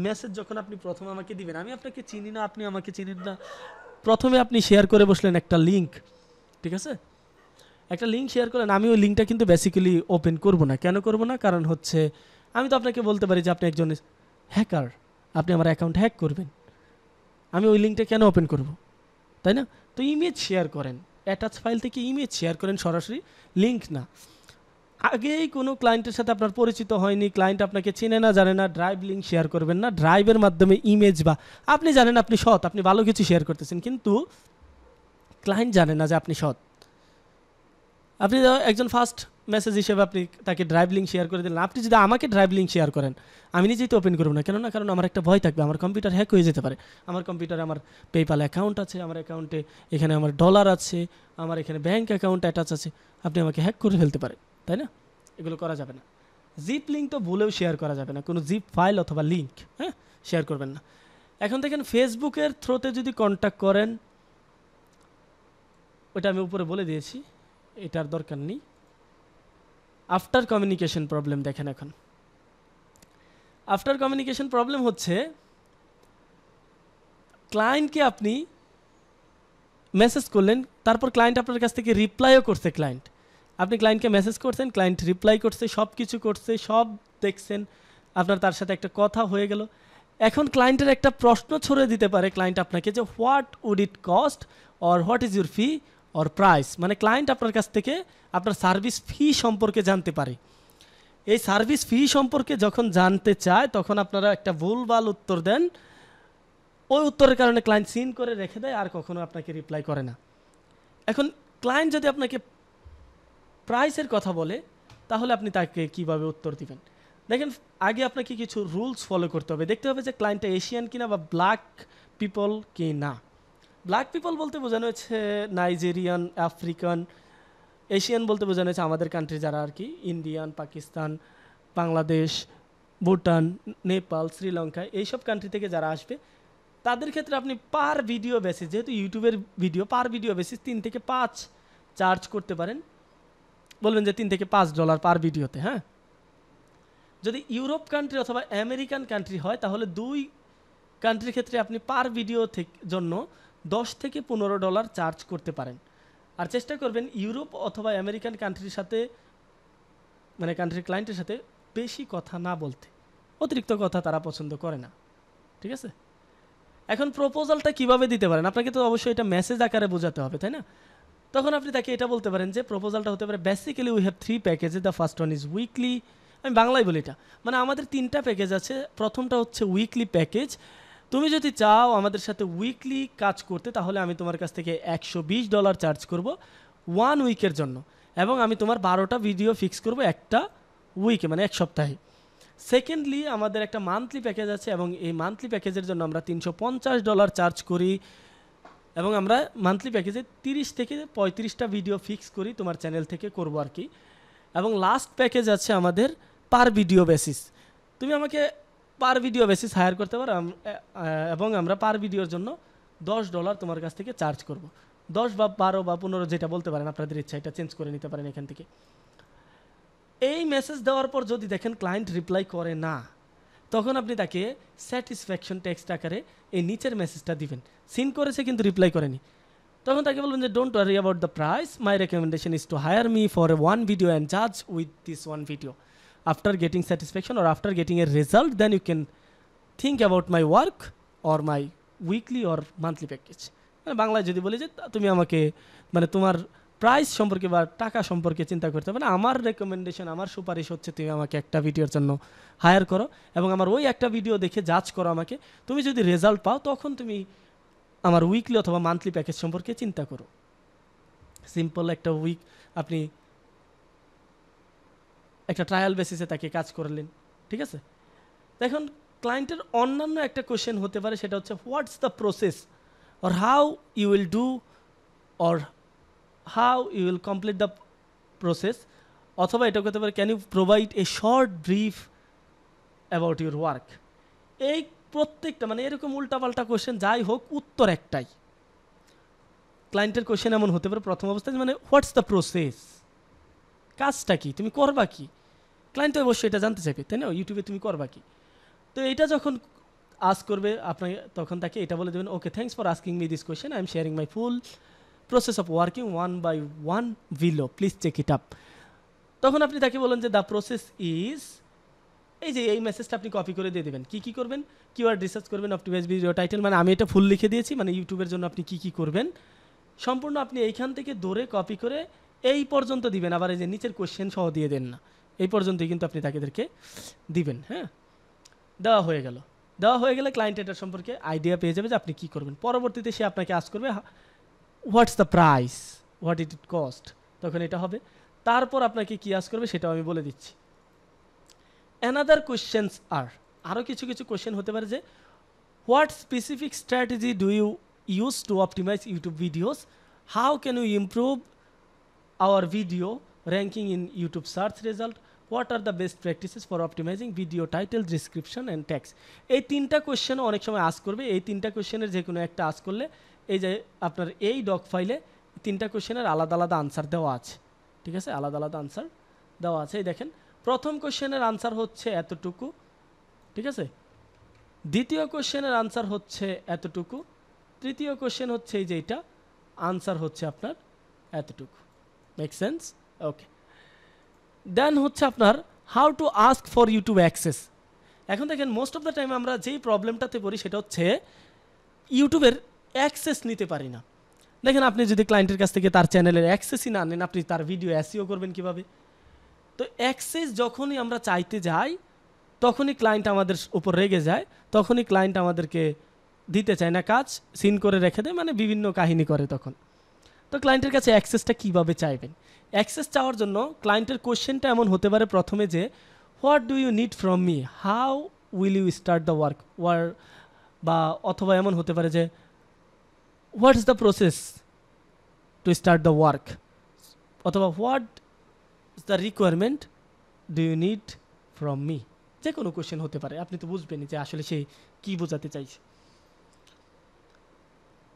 মেসেজ যখন আপনি প্রথমে আমাকে দিবেন, আমি আপনাকে চিনি না, আপনি আমাকে চিনেন না, প্রথমে আপনি শেয়ার করে বসলেন একটা লিঙ্ক, ঠিক আছে, একটা লিঙ্ক শেয়ার করেন। আমি ওই লিঙ্কটা কিন্তু বেসিক্যালি ওপেন করব না। কেন করব না? কারণ হচ্ছে আমি তো আপনাকে বলতে পারি যে আপনি একজন হ্যাকার, আপনি আমার অ্যাকাউন্ট হ্যাক করবেন, আমি ওই লিঙ্কটা কেন ওপেন করব, তাই না? তো ইমেজ শেয়ার করেন, অ্যাটাচ ফাইল থেকে ইমেজ শেয়ার করেন, সরাসরি লিঙ্ক না। আগেই কোনো ক্লায়েন্টের সাথে আপনার পরিচিত হয়নি, ক্লায়েন্ট আপনাকে চেনে না, জানে না, ড্রাইভ লিঙ্ক শেয়ার করবেন না। ড্রাইভের মাধ্যমে ইমেজ, বা আপনি জানেন আপনি সৎ, আপনি ভালো কিছু শেয়ার করতেছেন, কিন্তু ক্লায়েন্ট জানে না যে আপনি সৎ। আপনি একজন ফার্স্ট মেসেজ হিসেবে আপনি তাকে ড্রাইভ লিঙ্ক শেয়ার করে দিলেন। আপনি যদি আমাকে ড্রাইভ লিঙ্ক শেয়ার করেন, আমি নিজেই তো ওপেন করব না। কেন না? কারণ আমার একটা ভয় থাকবে, আমার কম্পিউটার হ্যাক হয়ে যেতে পারে। আমার কম্পিউটারে আমার পেপ্যাল অ্যাকাউন্ট আছে, আমার অ্যাকাউন্টে এখানে আমার ডলার আছে, আমার এখানে ব্যাঙ্ক অ্যাকাউন্ট অ্যাটাচ আছে, আপনি আমাকে হ্যাক করে ফেলতে পারে, তাই না? এগুলো করা যাবে না। জিপ লিঙ্ক তো ভুলেও শেয়ার করা যাবে না, কোনো জিপ ফাইল অথবা লিঙ্ক শেয়ার করবেন না। এখন দেখেন ফেসবুকের থ্রুতে যদি কন্ট্যাক্ট করেন, ওটা আমি উপরে বলে দিয়েছি, এটার দরকার নেই। আফটার কমিউনিকেশন প্রবলেম দেখেন, এখন আফটার কমিউনিকেশন প্রবলেম হচ্ছে ক্লায়েন্টকে আপনি মেসেজ করলেন, তারপর ক্লায়েন্ট আপনার কাছ থেকে রিপ্লাইও করছে। আপনি ক্লায়েন্টকে মেসেজ করছেন, ক্লায়েন্ট রিপ্লাই করছে, সব কিছু করছে, সব দেখছেন, আপনার তার সাথে একটা কথা হয়ে গেল। এখন ক্লায়েন্টের একটা প্রশ্ন ছড়ে দিতে পারে ক্লায়েন্ট আপনাকে, যে what would it cost or what is your fee or price. মানে ক্লায়েন্ট আপনার কাছ থেকে আপনার সার্ভিস ফি সম্পর্কে জানতে পারে। এই সার্ভিস ফি সম্পর্কে যখন জানতে চায়, তখন আপনারা একটা ভুলভাল উত্তর দেন, ওই উত্তরের কারণে ক্লায়েন্ট সিন করে রেখে দেয়, আর কখনো আপনাকে রিপ্লাই করে না। এখন ক্লায়েন্ট যদি আপনাকে প্রাইসের কথা বলে, তাহলে আপনি তাকে কিভাবে উত্তর দিবেন? দেখেন, আগে আপনাকে কিছু রুলস ফলো করতে হবে। দেখতে হবে যে ক্লায়েন্টটা এশিয়ান কিনা বা ব্ল্যাক পিপল কি না। ব্ল্যাক পিপল বলতে বোঝানো হচ্ছে নাইজেরিয়ান, আফ্রিকান। এশিয়ান বলতে বোঝানো হচ্ছে আমাদের কান্ট্রি যারা আর কি, ইন্ডিয়ান, পাকিস্তান, বাংলাদেশ, ভুটান, নেপাল, শ্রীলঙ্কা, এইসব কান্ট্রি থেকে যারা আসবে, তাদের ক্ষেত্রে আপনি পার ভিডিও বেসিস, যেহেতু ইউটিউবের ভিডিও, পার ভিডিও বেসিস 3 থেকে 5 চার্জ করতে পারেন। বলবেন যে $3 থেকে $5 পার ভিডিওতে। হ্যাঁ, যদি ইউরোপ কান্ট্রি অথবা আমেরিকান কান্ট্রি হয়, তাহলে 2 কান্ট্রির ক্ষেত্রে আপনি পার ভিডিও জন্য $10 থেকে $15 চার্জ করতে পারেন। আর চেষ্টা করবেন ইউরোপ অথবা আমেরিকান কান্ট্রির সাথে, মানে কান্ট্রির ক্লায়েন্টের সাথে বেশি কথা না বলতে। অতিরিক্ত কথা তারা পছন্দ করে না, ঠিক আছে? এখন প্রপোজালটা কিভাবে দিতে পারেন? আপনাকে তো অবশ্যই এটা মেসেজ আকারে বোঝাতে হবে, তাই না? তখন আপনি তাকে এটা বলতে পারেন যে প্রপোজালটা হতে পারে, basically we have 3 packages. The first one is weekly, আমি বাংলায় বলি এটা, মানে আমাদের 3টা প্যাকেজ আছে। প্রথমটা হচ্ছে উইকলি প্যাকেজ। তুমি যদি চাও আমাদের সাথে উইকলি কাজ করতে, তাহলে আমি তোমার কাছ থেকে $120 চার্জ করব 1 উইকের জন্য, এবং আমি তোমার 12টা ভিডিও ফিক্স করব একটা উইকে, মানে 1 সপ্তাহে। সেকেন্ডলি, আমাদের একটা মান্থলি প্যাকেজ আছে, এবং এই মান্থলি প্যাকেজের জন্য আমরা $350 চার্জ করি, এবং আমরা মান্থলি প্যাকেজে 30 থেকে 35টা ভিডিও ফিক্স করি, তোমার চ্যানেল থেকে করবো আর কি। এবং লাস্ট প্যাকেজ আছে আমাদের পার ভিডিও বেসিস। তুমি আমাকে পার ভিডিও বেসিস হায়ার করতে পারো, এবং আমরা পার ভিডিওর জন্য $10 তোমার কাছ থেকে চার্জ করব। 10 বা 12 বা 15 যেটা বলতে পারেন, আপনাদের ইচ্ছা, এটা চেঞ্জ করে নিতে পারেন এখান থেকে। এই মেসেজ দেওয়ার পর যদি দেখেন ক্লায়েন্ট রিপ্লাই করে না, তখন আপনি তাকে স্যাটিসফ্যাকশন টেক্সট আকারে এই নিচের মেসেজটা দিবেন। সিন করেছে কিন্তু রিপ্লাই করেনি, তখন তাকে বলবেন যে don't worry about the price, my recommendation is to hire me for a 1 video and জাজ with this 1 video. After getting satisfaction or after getting a result, then you can think about my work or my weekly or monthly package. মানে বাংলায় যদি বলি যে তুমি আমাকে, মানে তোমার প্রাইস সম্পর্কে বা টাকা সম্পর্কে চিন্তা করতে হবে না। আমার রেকমেন্ডেশন, আমার সুপারিশ হচ্ছে তুমি আমাকে একটা ভিডিওর জন্য হায়ার করো এবং আমার ওই একটা ভিডিও দেখে জাজ করো আমাকে। তুমি যদি রেজাল্ট পাও তখন তুমি আমার উইকলি অথবা মান্থলি প্যাকেজ সম্পর্কে চিন্তা করো। সিম্পল একটা উইক আপনি একটা ট্রায়াল বেসিসে তাকে কাজ করলেন, ঠিক আছে। এখন ক্লায়েন্টের অন্যান্য একটা কোয়েশ্চেন হতে পারে, সেটা হচ্ছে what's the process or how you will do or how you will complete the process, অথবা এটা করতে পারে can you provide a short brief about your work. এই প্রত্যেকটা মানে এরকম উল্টাপাল্টা কোয়েশ্চেন যাই হোক, উত্তর একটাই। ক্লায়েন্টের কোয়েশ্চেন এমন হতে পারে প্রথম অবস্থায় মানে হোয়াটস দ্য প্রসেস, কাজটা কি, তুমি করবা কি। ক্লায়েন্ট তো অবশ্যই এটা জানতে চাইবে, তাই না, ইউটিউবে তুমি করবা কি। তো এইটা যখন আস্ক করবে আপনাকে, তখন তাকে এটা বলে দেবেন, okay thanks for asking me this question, I am sharing my full process of working one by one below, please check it up. তখন আপনি তাকে বলেন যে দ্য প্রসেস ইজ, এই যে এই মেসেজটা আপনি কপি করে দিয়ে দেবেন। কী কী করবেন, কিওয়ার্ড রিসার্চ করবেন, অপটিমাইজ ভিডিও টাইটেল, মানে আমি এটা ফুল লিখে দিয়েছি, মানে ইউটিউবের জন্য আপনি কী কী করবেন সম্পূর্ণ আপনি এইখান থেকে ধরে কপি করে এই পর্যন্ত দিবেন। আবার এই যে নিচের কোয়েশ্চেন সহ দিয়ে দেন না, এই পর্যন্তই কিন্তু আপনি তাদেরকে দিবেন। হ্যাঁ, দেওয়া হয়ে গেল। দেওয়া হয়ে গেলে ক্লায়েন্ট এটার সম্পর্কে আইডিয়া পেয়ে যাবে যে আপনি কী করবেন। পরবর্তীতে সে আপনাকে আস্ক করবে what's the price, what it cost, তখন এটা হবে। তারপর আপনাকে কী আস্ক করবে সেটাও আমি বলে দিচ্ছি। অ্যানাদার কোয়েশ্চেন্স আর, আরও কিছু কিছু কোয়েশ্চেন হতে পারে যে what specific strategy do you use to optimize YouTube videos, how can you improve our video ranking in YouTube search result, what are the best practices for optimizing video title, description and tags. এই তিনটা কোয়েশ্চেনও অনেক সময় ask করবে। এই তিনটা কোয়েশ্চেনের যে কোনো একটা আস্ক করলে এই যে আপনার এই ডক ফাইলে তিনটা কোয়েশ্চেনের আলাদা আলাদা আনসার দেওয়া আছে, ঠিক আছে, আলাদা আলাদা আনসার দেওয়া আছে। এই দেখেন, প্রথম কোয়েশ্চেনের আনসার হচ্ছে এতটুকু, ঠিক আছে, দ্বিতীয় কোয়েশ্চেনের আনসার হচ্ছে এতটুকু, তৃতীয় কোয়েশ্চেন হচ্ছে এই যে এটা, আনসার হচ্ছে আপনার এতটুকু। Make sense? ওকে। দেন হচ্ছে আপনার how to ask for YouTube access. এখন দেখেন মোস্ট অফ দ্য টাইম আমরা যেই প্রবলেমটাতে পড়ি সেটা হচ্ছে ইউটিউবের অ্যাক্সেস নিতে পারি না। দেখেন, আপনি যদি ক্লায়েন্টের কাছ থেকে তার চ্যানেলের অ্যাক্সেসই না নেন, আপনি তার ভিডিও এসইও করবেন কিভাবে? তো অ্যাক্সেস যখনই আমরা চাইতে যাই তখনই ক্লায়েন্ট আমাদের উপর রেগে যায়, তখনই ক্লায়েন্ট আমাদেরকে দিতে চায় না কাজ, সিন করে রেখে দেয়, মানে বিভিন্ন কাহিনী করে তখন। তো ক্লায়েন্টের কাছে অ্যাক্সেসটা কীভাবে চাইবেন? অ্যাক্সেস চাওয়ার জন্য ক্লায়েন্টের কোশ্চেনটা এমন হতে পারে প্রথমে যে what do you need from me, how will you start the work, বা অথবা এমন হতে পারে যে what is the process to start the work, অথবা what is the requirement do you need from me. যে কোনো কোশ্চেন হতে পারে, আপনি তো বুঝবেনই যে আসলে সে কী বোঝাতে চাইছে।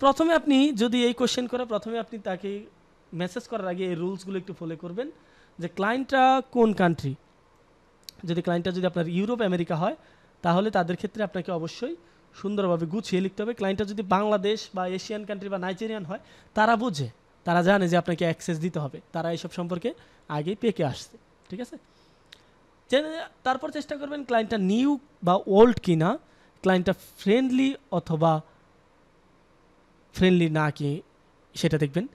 প্রথমে আপনি যদি এই কোশ্চেন করে, প্রথমে আপনি তাকে মেসেজ করার আগে এই রুলসগুলো একটু ফলো করবেন যে ক্লায়েন্টটা কোন কান্ট্রি। যদি ক্লায়েন্টটা যদি আপনার ইউরোপ আমেরিকা হয় তাহলে তাদের ক্ষেত্রে আপনাকে অবশ্যই সুন্দরভাবে গুছিয়ে লিখতে হবে। ক্লায়েন্টটা যদি বাংলাদেশ বা এশিয়ান কান্ট্রি বা নাইজেরিয়ান হয়, তারা বুঝে, তারা জানে যে আপনাকে অ্যাক্সেস দিতে হবে, তারা এইসব সম্পর্কে আগেই পেকে আসছে, ঠিক আছে। তারপর চেষ্টা করবেন ক্লায়েন্টটা নিউ বা ওল্ড কিনা, ক্লায়েন্টটা ফ্রেন্ডলি অথবা ফ্রেন্ডলি না কি সেটা দেখবেন।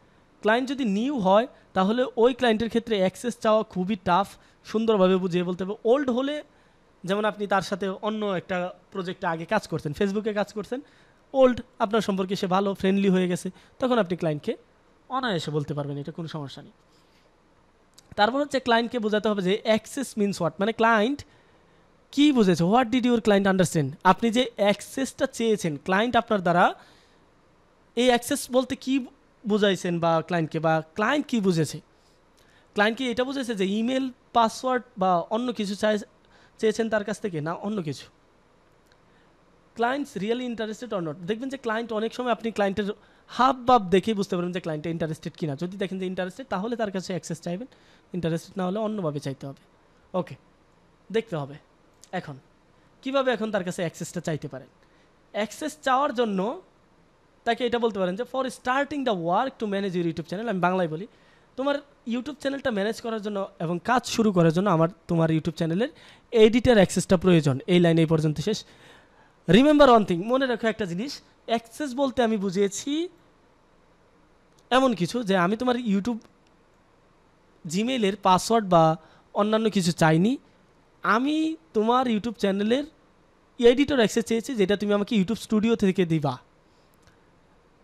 ক্লায়েন্ট যদি নিউ হয় তাহলে ওই ক্লায়েন্টের ক্ষেত্রে অ্যাক্সেস চাওয়া খুবই টাফ, সুন্দরভাবে বুঝিয়ে বলতে হবে। ওল্ড হলে, যেমন আপনি তার সাথে অন্য একটা প্রজেক্টে আগে কাজ করছেন, ফেসবুকে কাজ করছেন, ওল্ড, আপনার সম্পর্কে সে ভালো ফ্রেন্ডলি হয়ে গেছে, তখন আপনি ক্লায়েন্টকে অনায়াসে বলতে পারবেন, এটা কোনো সমস্যা নেই। তারপর হচ্ছে ক্লায়েন্টকে বোঝাতে হবে যে অ্যাক্সেস মিনস হোয়াট, মানে ক্লায়েন্ট কী বুঝেছে, what did your client understand. আপনি যে অ্যাক্সেসটা চেয়েছেন, ক্লায়েন্ট আপনার দ্বারা এই অ্যাক্সেস বলতে কী বুঝাইছেন বা ক্লায়েন্টকে, বা ক্লায়েন্ট কী বুঝেছে। ক্লায়েন্ট কি এটা বুঝেছে যে ইমেল পাসওয়ার্ড বা অন্য কিছু চেয়েছেন তার কাছ থেকে, না অন্য কিছু। Clients really interested or not. দেখবেন যে ক্লায়েন্ট অনেক সময় আপনি ক্লায়েন্টের হাব ভাব দেখেই বুঝতে পারবেন যে ক্লায়েন্টে ইন্টারেস্টেড কিনা। যদি দেখেন যে ইন্টারেস্টেড তাহলে তার কাছে অ্যাক্সেস চাইবেন, ইন্টারেস্টেড না হলে অন্যভাবে চাইতে হবে। ওকে, দেখতে হবে এখন কিভাবে এখন তার কাছে অ্যাক্সেসটা চাইতে পারেন। অ্যাক্সেস চাওয়ার জন্য তাকে এটা বলতে পারেন যে for starting the work to manage your YouTube channel, আমি বাংলায় বলি, তোমার ইউটিউব চ্যানেলটা ম্যানেজ করার জন্য এবং কাজ শুরু করার জন্য তোমার ইউটিউব চ্যানেলের এডিটার অ্যাক্সেসটা প্রয়োজন। এই লাইন এই পর্যন্ত শেষ। রিমেম্বার ওয়ান থিং, মনে রাখো একটা জিনিস, অ্যাক্সেস বলতে আমি বুঝিয়েছি এমন কিছু যে আমি তোমার ইউটিউব জিমেইলের পাসওয়ার্ড বা অন্যান্য কিছু চাইনি, আমি তোমার ইউটিউব চ্যানেলের এডিটর অ্যাক্সেস চেয়েছি, যেটা তুমি আমাকে ইউটিউব স্টুডিও থেকে দিবা।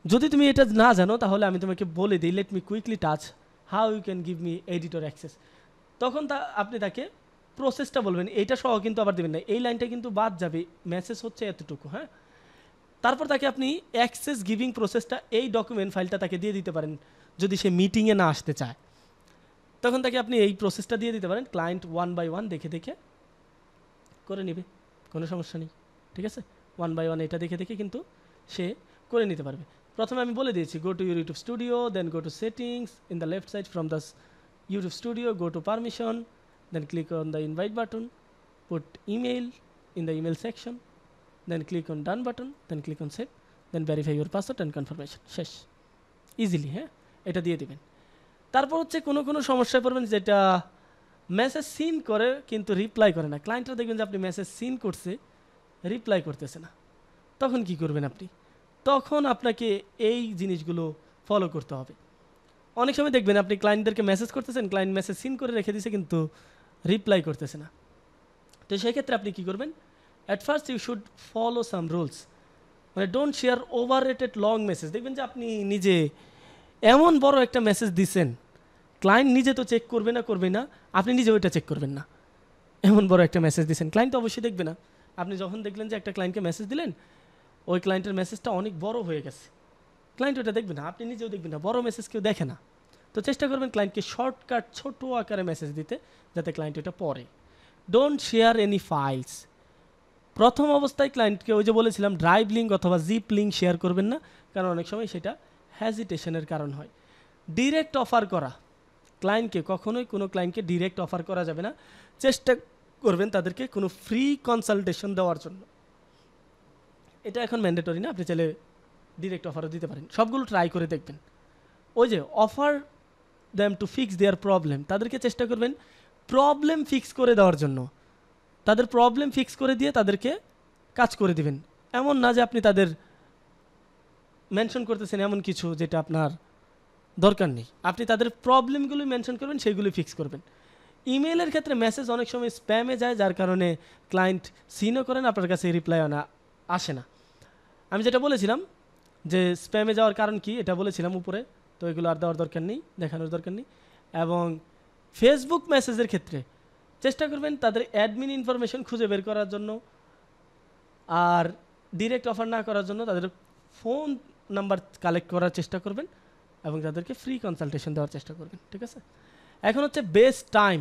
যদি তুমি এটা না জানো তাহলে আমি তোমাকে বলে দিই, let me quickly touch how you can give me editor access. তখন আপনি তাকে প্রসেসটা বলবেন, এইটা সহ কিন্তু আবার দেবেন না, এই লাইনটা কিন্তু বাদ যাবে, মেসেজ হচ্ছে এতটুকু। হ্যাঁ, তারপর তাকে আপনি অ্যাক্সেস গিভিং প্রসেসটা এই ডকুমেন্ট ফাইলটা তাকে দিয়ে দিতে পারেন। যদি সে মিটিংয়ে না আসতে চায় তখন তাকে আপনি এই প্রসেসটা দিয়ে দিতে পারেন, ক্লায়েন্ট 1 বাই 1 দেখে দেখে করে নেবে, কোনো সমস্যা নেই। ঠিক আছে, 1 বাই 1 এটা দেখে দেখে কিন্তু সে করে নিতে পারবে। প্রথমে আমি বলে দিয়েছি, go to your YouTube studio, then go to settings, in the left side from the YouTube studio go to permission, then click on the invite button, put email in the email section, then click on done button, then click on save, then verify your password and confirmation, শেষ, easily. হ্যাঁ, এটা দিয়ে দিবেন। তারপর হচ্ছে কোনো কোনো সমস্যায় পড়বেন যেটা মেসেজ সিন করে কিন্তু রিপ্লাই করে না। ক্লায়েন্টরা দেখবেন যে আপনি মেসেজ সিন করছে, রিপ্লাই করতেছে না, তখন কি করবেন আপনি? তখন আপনাকে এই জিনিসগুলো ফলো করতে হবে। অনেক সময় দেখবেন আপনি ক্লায়েন্টদেরকে মেসেজ করতেছেন, ক্লায়েন্ট মেসেজ সিন করে রেখে দিয়েছে কিন্তু রিপ্লাই করতেছে না। তো সেই ক্ষেত্রে আপনি কী করবেন? At first you should follow some rules, মানে don't share over rated long message. দেখবেন যে আপনি নিজে এমন বড় একটা মেসেজ দিচ্ছেন, ক্লায়েন্ট নিজে তো চেক করবে না, আপনি নিজে ওইটা চেক করবেন না। এমন বড় একটা মেসেজ দিচ্ছেন, ক্লায়েন্ট তো অবশ্যই দেখবে না। আপনি যখন দেখলেন যে একটা ক্লায়েন্টকে মেসেজ দিলেন, ওই ক্লায়েন্টের মেসেজটা অনেক বড় হয়ে গেছে, ক্লায়েন্ট ওটা দেখবে না, আপনি নিজেও দেখবেন না, বড় মেসেজ কেউ দেখে না। তো চেষ্টা করবেন ক্লায়েন্টকে শর্টকাট ছোটো আকারে মেসেজ দিতে, যাতে ক্লায়েন্ট ওটা পড়ে। Don't share any files. প্রথম অবস্থায় ক্লায়েন্টকে ওই যে বলেছিলাম ড্রাইভ লিঙ্ক অথবা জিপ লিঙ্ক শেয়ার করবেন না, কারণ অনেক সময় সেটা হ্যাজিটেশনের কারণ হয়। ডিরেক্ট অফার করা, ক্লায়েন্টকে কখনোই কোনো ক্লায়েন্টকে ডিরেক্ট অফার করা যাবে না। চেষ্টা করবেন তাদেরকে কোনো ফ্রি কনসালটেশন দেওয়ার জন্য। এটা এখন ম্যান্ডেটরি না, আপনি চাইলে ডিরেক্ট অফারও দিতে পারেন। সবগুলো ট্রাই করে দেখবেন। ওই যে offer them to fix their problem, তাদেরকে চেষ্টা করবেন প্রবলেম ফিক্স করে দেওয়ার জন্য। তাদের প্রবলেম ফিক্স করে দিয়ে তাদেরকে কাজ করে দিবেন। এমন না যে আপনি তাদের মেনশন করতেছেন এমন কিছু যেটা আপনার দরকার নেই। আপনি তাদের প্রবলেমগুলো মেনশন করবেন, সেইগুলো ফিক্স করবেন। ইমেইলের ক্ষেত্রে মেসেজ অনেক সময় স্প্যামে যায়, যার কারণে ক্লায়েন্ট সিনও করেন, আপনার কাছে রিপ্লাই আসে না। আমি যেটা বলেছিলাম যে স্প্যামে যাওয়ার কারণ কি, এটা বলেছিলাম উপরে, তো এগুলো আর দেওয়ার দরকার নেই, দেখানোর দরকার নেই। এবং ফেসবুক মেসেজের ক্ষেত্রে চেষ্টা করবেন তাদের অ্যাডমিন ইনফরমেশন খুঁজে বের করার জন্য, আর ডিরেক্ট অফার না করার জন্য তাদের ফোন নাম্বার কালেক্ট করার চেষ্টা করবেন এবং তাদেরকে ফ্রি কনসালটেশন দেওয়ার চেষ্টা করবেন। ঠিক আছে, এখন হচ্ছে best time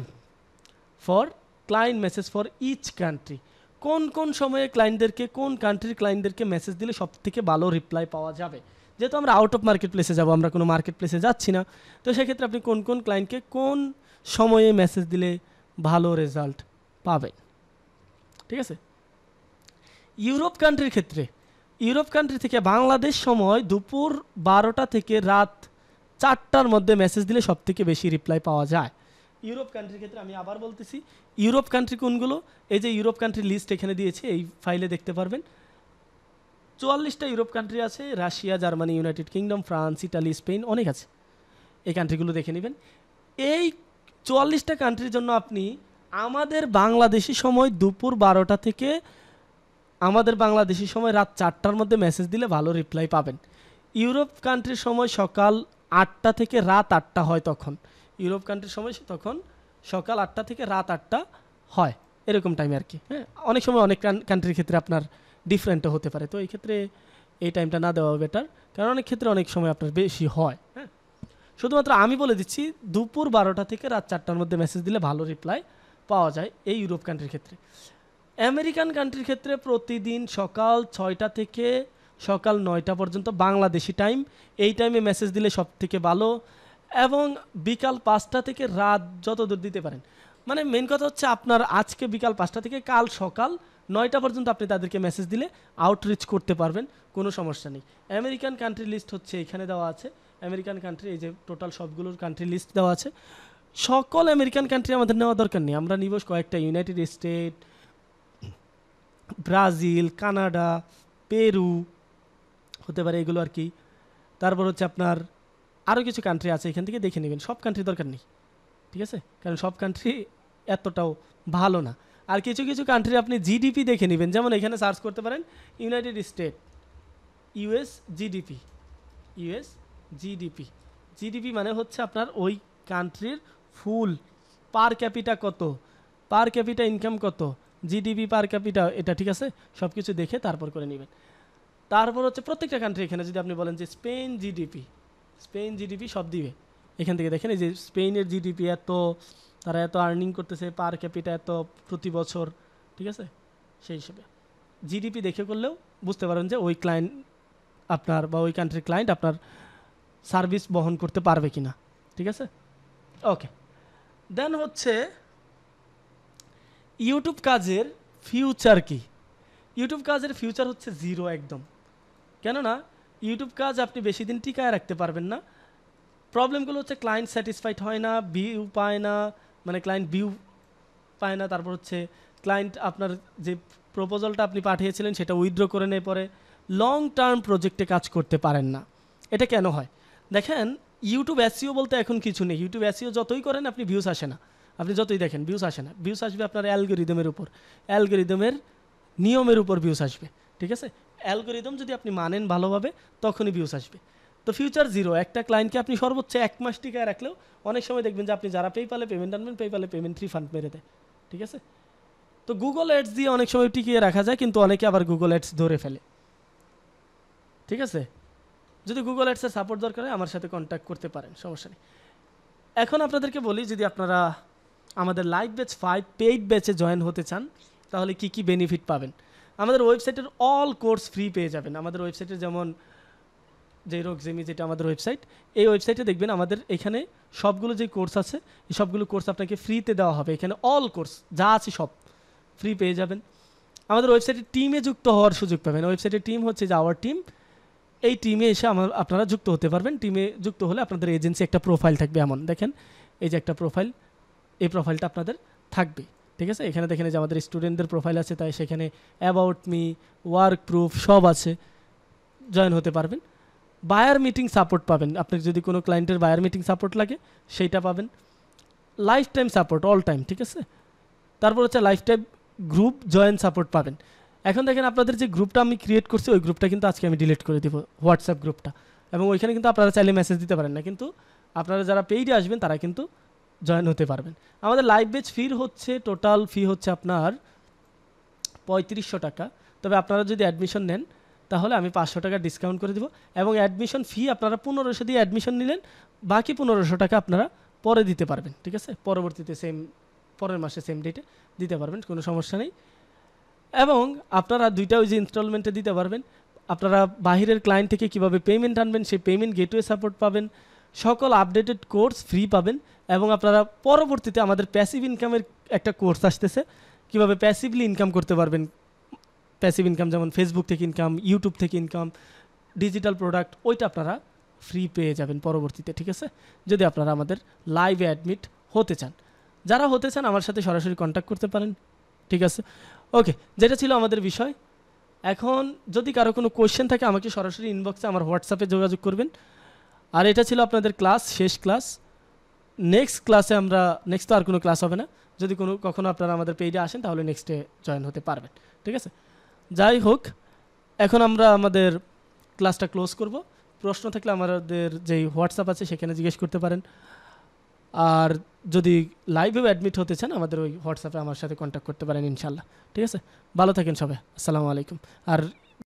for client message for each country. কোন কোন সময়ে ক্লায়েন্টদেরকে, কোন কান্ট্রির ক্লায়েন্টদেরকে মেসেজ দিলে সব থেকে ভালো রিপ্লাই পাওয়া যাবে। যেহেতু আমরা আউট অফ মার্কেট প্লেসে যাবো, আমরা কোনো মার্কেট প্লেসে যাচ্ছি না, তো সেক্ষেত্রে আপনি কোন কোন ক্লায়েন্টকে কোন সময়ে মেসেজ দিলে ভালো রেজাল্ট পাবেন। ঠিক আছে, ইউরোপ কান্ট্রির ক্ষেত্রে, ইউরোপ কান্ট্রি থেকে বাংলাদেশ সময় দুপুর 12টা থেকে রাত 4টার মধ্যে মেসেজ দিলে সব থেকে বেশি রিপ্লাই পাওয়া যায় ইউরোপ কান্ট্রির ক্ষেত্রে। আমি আবার বলতেছি, ইউরোপ কান্ট্রি কোনগুলো, এই যে ইউরোপ কান্ট্রির লিস্ট এখানে দিয়েছে, এই ফাইলে দেখতে পারবেন। 44টা ইউরোপ কান্ট্রি আছে, Russia, Germany, United kingdom, France, Italy, Spain, অনেক আছে। এই কান্ট্রিগুলো দেখে নেবেন। এই 44টা কান্ট্রির জন্য আপনি আমাদের বাংলাদেশি সময় দুপুর 12টা থেকে আমাদের বাংলাদেশি সময় রাত 4টার মধ্যে মেসেজ দিলে ভালো রিপ্লাই পাবেন। ইউরোপ কান্ট্রির সময় সকাল 8টা থেকে রাত 8টা হয়, তখন ইউরোপ কান্ট্রির সময় তখন সকাল 8টা থেকে রাত 8টা হয়, এরকম টাইমে আর কি। হ্যাঁ, অনেক সময় অনেক কান্ট্রির ক্ষেত্রে আপনার ডিফারেন্টও হতে পারে, তো এই ক্ষেত্রে এই টাইমটা না দেওয়া বেটার, কারণ অনেক ক্ষেত্রে অনেক সময় আপনার বেশি হয়। হ্যাঁ, শুধুমাত্র আমি বলে দিচ্ছি দুপুর 12টা থেকে রাত 4টার মধ্যে মেসেজ দিলে ভালো রিপ্লাই পাওয়া যায় এই ইউরোপ কান্ট্রির ক্ষেত্রে। আমেরিকান কান্ট্রির ক্ষেত্রে প্রতিদিন সকাল 6টা থেকে সকাল 9টা পর্যন্ত বাংলাদেশি টাইম, এই টাইমে মেসেজ দিলে সব থেকে ভালো, এবং বিকাল 5টা থেকে রাত যত দূর দিতে পারেন। মানে মেন কথা হচ্ছে আপনার আজকে বিকাল 5টা থেকে কাল সকাল 9টা পর্যন্ত আপনি তাদেরকে মেসেজ দিলে আউটরিচ করতে পারবেন, কোনো সমস্যা নেই। আমেরিকান কান্ট্রি লিস্ট হচ্ছে এখানে দেওয়া আছে, আমেরিকান কান্ট্রি, এই যে টোটাল সবগুলোর কান্ট্রি লিস্ট দেওয়া আছে। সকল আমেরিকান কান্ট্রি আমাদের নেওয়া দরকার নেই, আমরা নিব কয়েকটা, United state, Brazil, Canada, Peru হতে পারে, এগুলো আর কি। তারপর হচ্ছে আপনার আরও কিছু কান্ট্রি আছে, এখান থেকে দেখে নেবেন, সব কান্ট্রি দরকার নেই। ঠিক আছে, কারণ সব কান্ট্রি এতটাও ভালো না। আর কিছু কিছু কান্ট্রি আপনি জিডিপি দেখে নেবেন, যেমন এখানে সার্চ করতে পারেন United state, US GDP, US GDP. GDP মানে হচ্ছে আপনার ওই কান্ট্রির ফুল পার ক্যাপিটা কত, পার ক্যাপিটা ইনকাম কত, জিডিপি পার ক্যাপিটা, এটা ঠিক আছে, সব কিছু দেখে তারপর করে নেবেন। তারপর হচ্ছে প্রত্যেকটা কান্ট্রি, এখানে যদি আপনি বলেন যে স্পেন জিডিপি, স্পেন জিডিপি সব দিবে। এখান থেকে দেখেন এই যে স্পেনের জিডিপি এত, তারা এত আর্নিং করতেছে, পার ক্যাপিটা এত প্রতি বছর, ঠিক আছে। সেই হিসেবে জিডিপি দেখে করলেও বুঝতে পারেন যে ওই ক্লায়েন্ট আপনার বা ওই কান্ট্রির ক্লায়েন্ট আপনার সার্ভিস বহন করতে পারবে কিনা, ঠিক আছে। ওকে, দেন হচ্ছে ইউটিউব কাজের ফিউচার কি। ইউটিউব কাজের ফিউচার হচ্ছে জিরো একদম, কেননা ইউটিউব কাজ আপনি বেশি দিন টিকায় রাখতে পারবেন না। প্রবলেমগুলো হচ্ছে ক্লায়েন্ট স্যাটিসফাইড হয় না, ভিউ পায় না, মানে ক্লায়েন্ট ভিউ পায় না। তারপর হচ্ছে ক্লায়েন্ট আপনার যে প্রপোজালটা আপনি পাঠিয়েছিলেন সেটা উইথড্র করে নিয়ে পরে লং টার্ম প্রজেক্টে কাজ করতে পারেন না। এটা কেন হয় দেখেন, ইউটিউব এসইও বলতে এখন কিছু নেই। ইউটিউব এসইও যতই করেন আপনি ভিউস আসে না, আপনি যতই দেখেন ভিউস আসে না। ভিউস আসবে আপনার অ্যালগোরিদমের উপর, অ্যালগোরিদমের নিয়মের উপর ভিউস আসবে, ঠিক আছে। অ্যালগোরিদম যদি আপনি মানেন ভালোভাবে তখনই ভিউস আসবে। তো ফিউচার জিরো, একটা ক্লায়েন্টকে আপনি সর্বোচ্চ 1 মাস টিকায় রাখলেও অনেক সময় দেখবেন যে আপনি যারা পেপালে পেমেন্ট আনবেন, পেপালে পেমেন্ট রিফান্ড মেরে দেয়, ঠিক আছে। তো গুগল অ্যাডস দিয়ে অনেক সময় টিকিয়ে রাখা যায়, কিন্তু অনেকে আবার গুগল অ্যাডস ধরে ফেলে, ঠিক আছে। যদি গুগল অ্যাডসের সাপোর্ট দরকার হয় আমার সাথে কন্ট্যাক্ট করতে পারেন, সমস্যা নেই। এখন আপনাদেরকে বলি, যদি আপনারা আমাদের লাইভ ব্যাচ 5 পেইড ব্যাচে জয়েন হতে চান তাহলে কি কি বেনিফিট পাবেন। আমাদের ওয়েবসাইটের অল কোর্স ফ্রি পেয়ে যাবেন। আমাদের ওয়েবসাইটে যেমন জেরোক্সেমি, যেটা আমাদের ওয়েবসাইট, এই ওয়েবসাইটে দেখবেন আমাদের এখানে সবগুলো যে কোর্স আছে এই সবগুলো কোর্স আপনাকে ফ্রিতে দেওয়া হবে। এখানে অল কোর্স যা আছে সব ফ্রি পেয়ে যাবেন। আমাদের ওয়েবসাইটে টিমে যুক্ত হওয়ার সুযোগ পাবেন। ওয়েবসাইটের টিম হচ্ছে যে আওয়ার টিম, এই টিমে এসে আপনারা যুক্ত হতে পারবেন। টিমে যুক্ত হলে আপনাদের এজেন্সি একটা প্রোফাইল থাকবে, এমন দেখেন এই যে একটা প্রোফাইল, এই প্রোফাইলটা আপনাদের থাকবে, ঠিক আছে। এখানে দেখেন যে আমাদের স্টুডেন্টদের প্রোফাইল আছে, তাই সেখানে অ্যাবাউট মি, ওয়ার্ক প্রুফ সব আছে, জয়েন হতে পারবেন। বায়ার মিটিং সাপোর্ট পাবেন, আপনার যদি কোনো ক্লায়েন্টের বায়ার মিটিং সাপোর্ট লাগে সেইটা পাবেন। Life time support all time, ঠিক আছে। তারপর হচ্ছে life time group join support পাবেন। এখন দেখেন আপনাদের যে গ্রুপটা আমি ক্রিয়েট করছি ওই গ্রুপটা কিন্তু আজকে আমি ডিলিট করে দিব, হোয়াটসঅ্যাপ গ্রুপটা, এবং ওইখানে কিন্তু আপনারা চাইলে মেসেজ দিতে পারেন না, কিন্তু আপনারা যারা পেইডে আসবেন তারা কিন্তু জয়েন হতে পারবেন। আমাদের লাইভ বেচ ফির হচ্ছে, টোটাল ফি হচ্ছে আপনার 3500 টাকা। তবে আপনারা যদি অ্যাডমিশন নেন তাহলে আমি 500 টাকা ডিসকাউন্ট করে দিব, এবং অ্যাডমিশন ফি আপনারা 1500 দিয়ে অ্যাডমিশন নিলেন, বাকি 1500 টাকা আপনারা পরে দিতে পারবেন, ঠিক আছে। পরবর্তীতে পরের মাসে সেম ডেটে দিতে পারবেন, কোনো সমস্যা নেই। এবং আপনারা দুইটা ওই যে ইনস্টলমেন্টে দিতে পারবেন। আপনারা বাহিরের ক্লায়েন্ট থেকে কিভাবে পেমেন্ট আনবেন সেই পেমেন্ট গেটওয়ে সাপোর্ট পাবেন, সকল আপডেটেড কোর্স ফ্রি পাবেন। এবং আপনারা পরবর্তীতে আমাদের প্যাসিভ ইনকামের একটা কোর্স আসতেছে, কিভাবে প্যাসিভলি ইনকাম করতে পারবেন। প্যাসিভ ইনকাম যেমন ফেসবুক থেকে ইনকাম, ইউটিউব থেকে ইনকাম, ডিজিটাল প্রোডাক্ট, ওইটা আপনারা ফ্রি পেয়ে যাবেন পরবর্তীতে, ঠিক আছে, যদি আপনারা আমাদের লাইভে অ্যাডমিট হতে চান। যারা হতে চান আমার সাথে সরাসরি কন্ট্যাক্ট করতে পারেন, ঠিক আছে। ওকে, যেটা ছিল আমাদের বিষয়। এখন যদি কারো কোনো কোয়েশ্চেন থাকে আমাকে সরাসরি ইনবক্সে আমার হোয়াটসঅ্যাপে যোগাযোগ করবেন। আর এটা ছিল আপনাদের ক্লাস, শেষ ক্লাস। নেক্সট ক্লাসে আমরা, নেক্সট তো আর কোনো ক্লাস হবে না, যদি কখনো আপনারা আমাদের পেজে আসেন তাহলে নেক্সটে জয়েন হতে পারবেন, ঠিক আছে। যাই হোক, এখন আমরা আমাদের ক্লাসটা ক্লোজ করব। প্রশ্ন থাকলে আমাদের যেই হোয়াটসঅ্যাপ আছে সেখানে জিজ্ঞেস করতে পারেন। আর যদি লাইভেও অ্যাডমিট হতে চান আমাদের ওই হোয়াটসঅ্যাপে আমার সাথে কন্ট্যাক্ট করতে পারেন ইনশাল্লাহ, ঠিক আছে। ভালো থাকেন সবাই, আসসালামু আলাইকুম। আর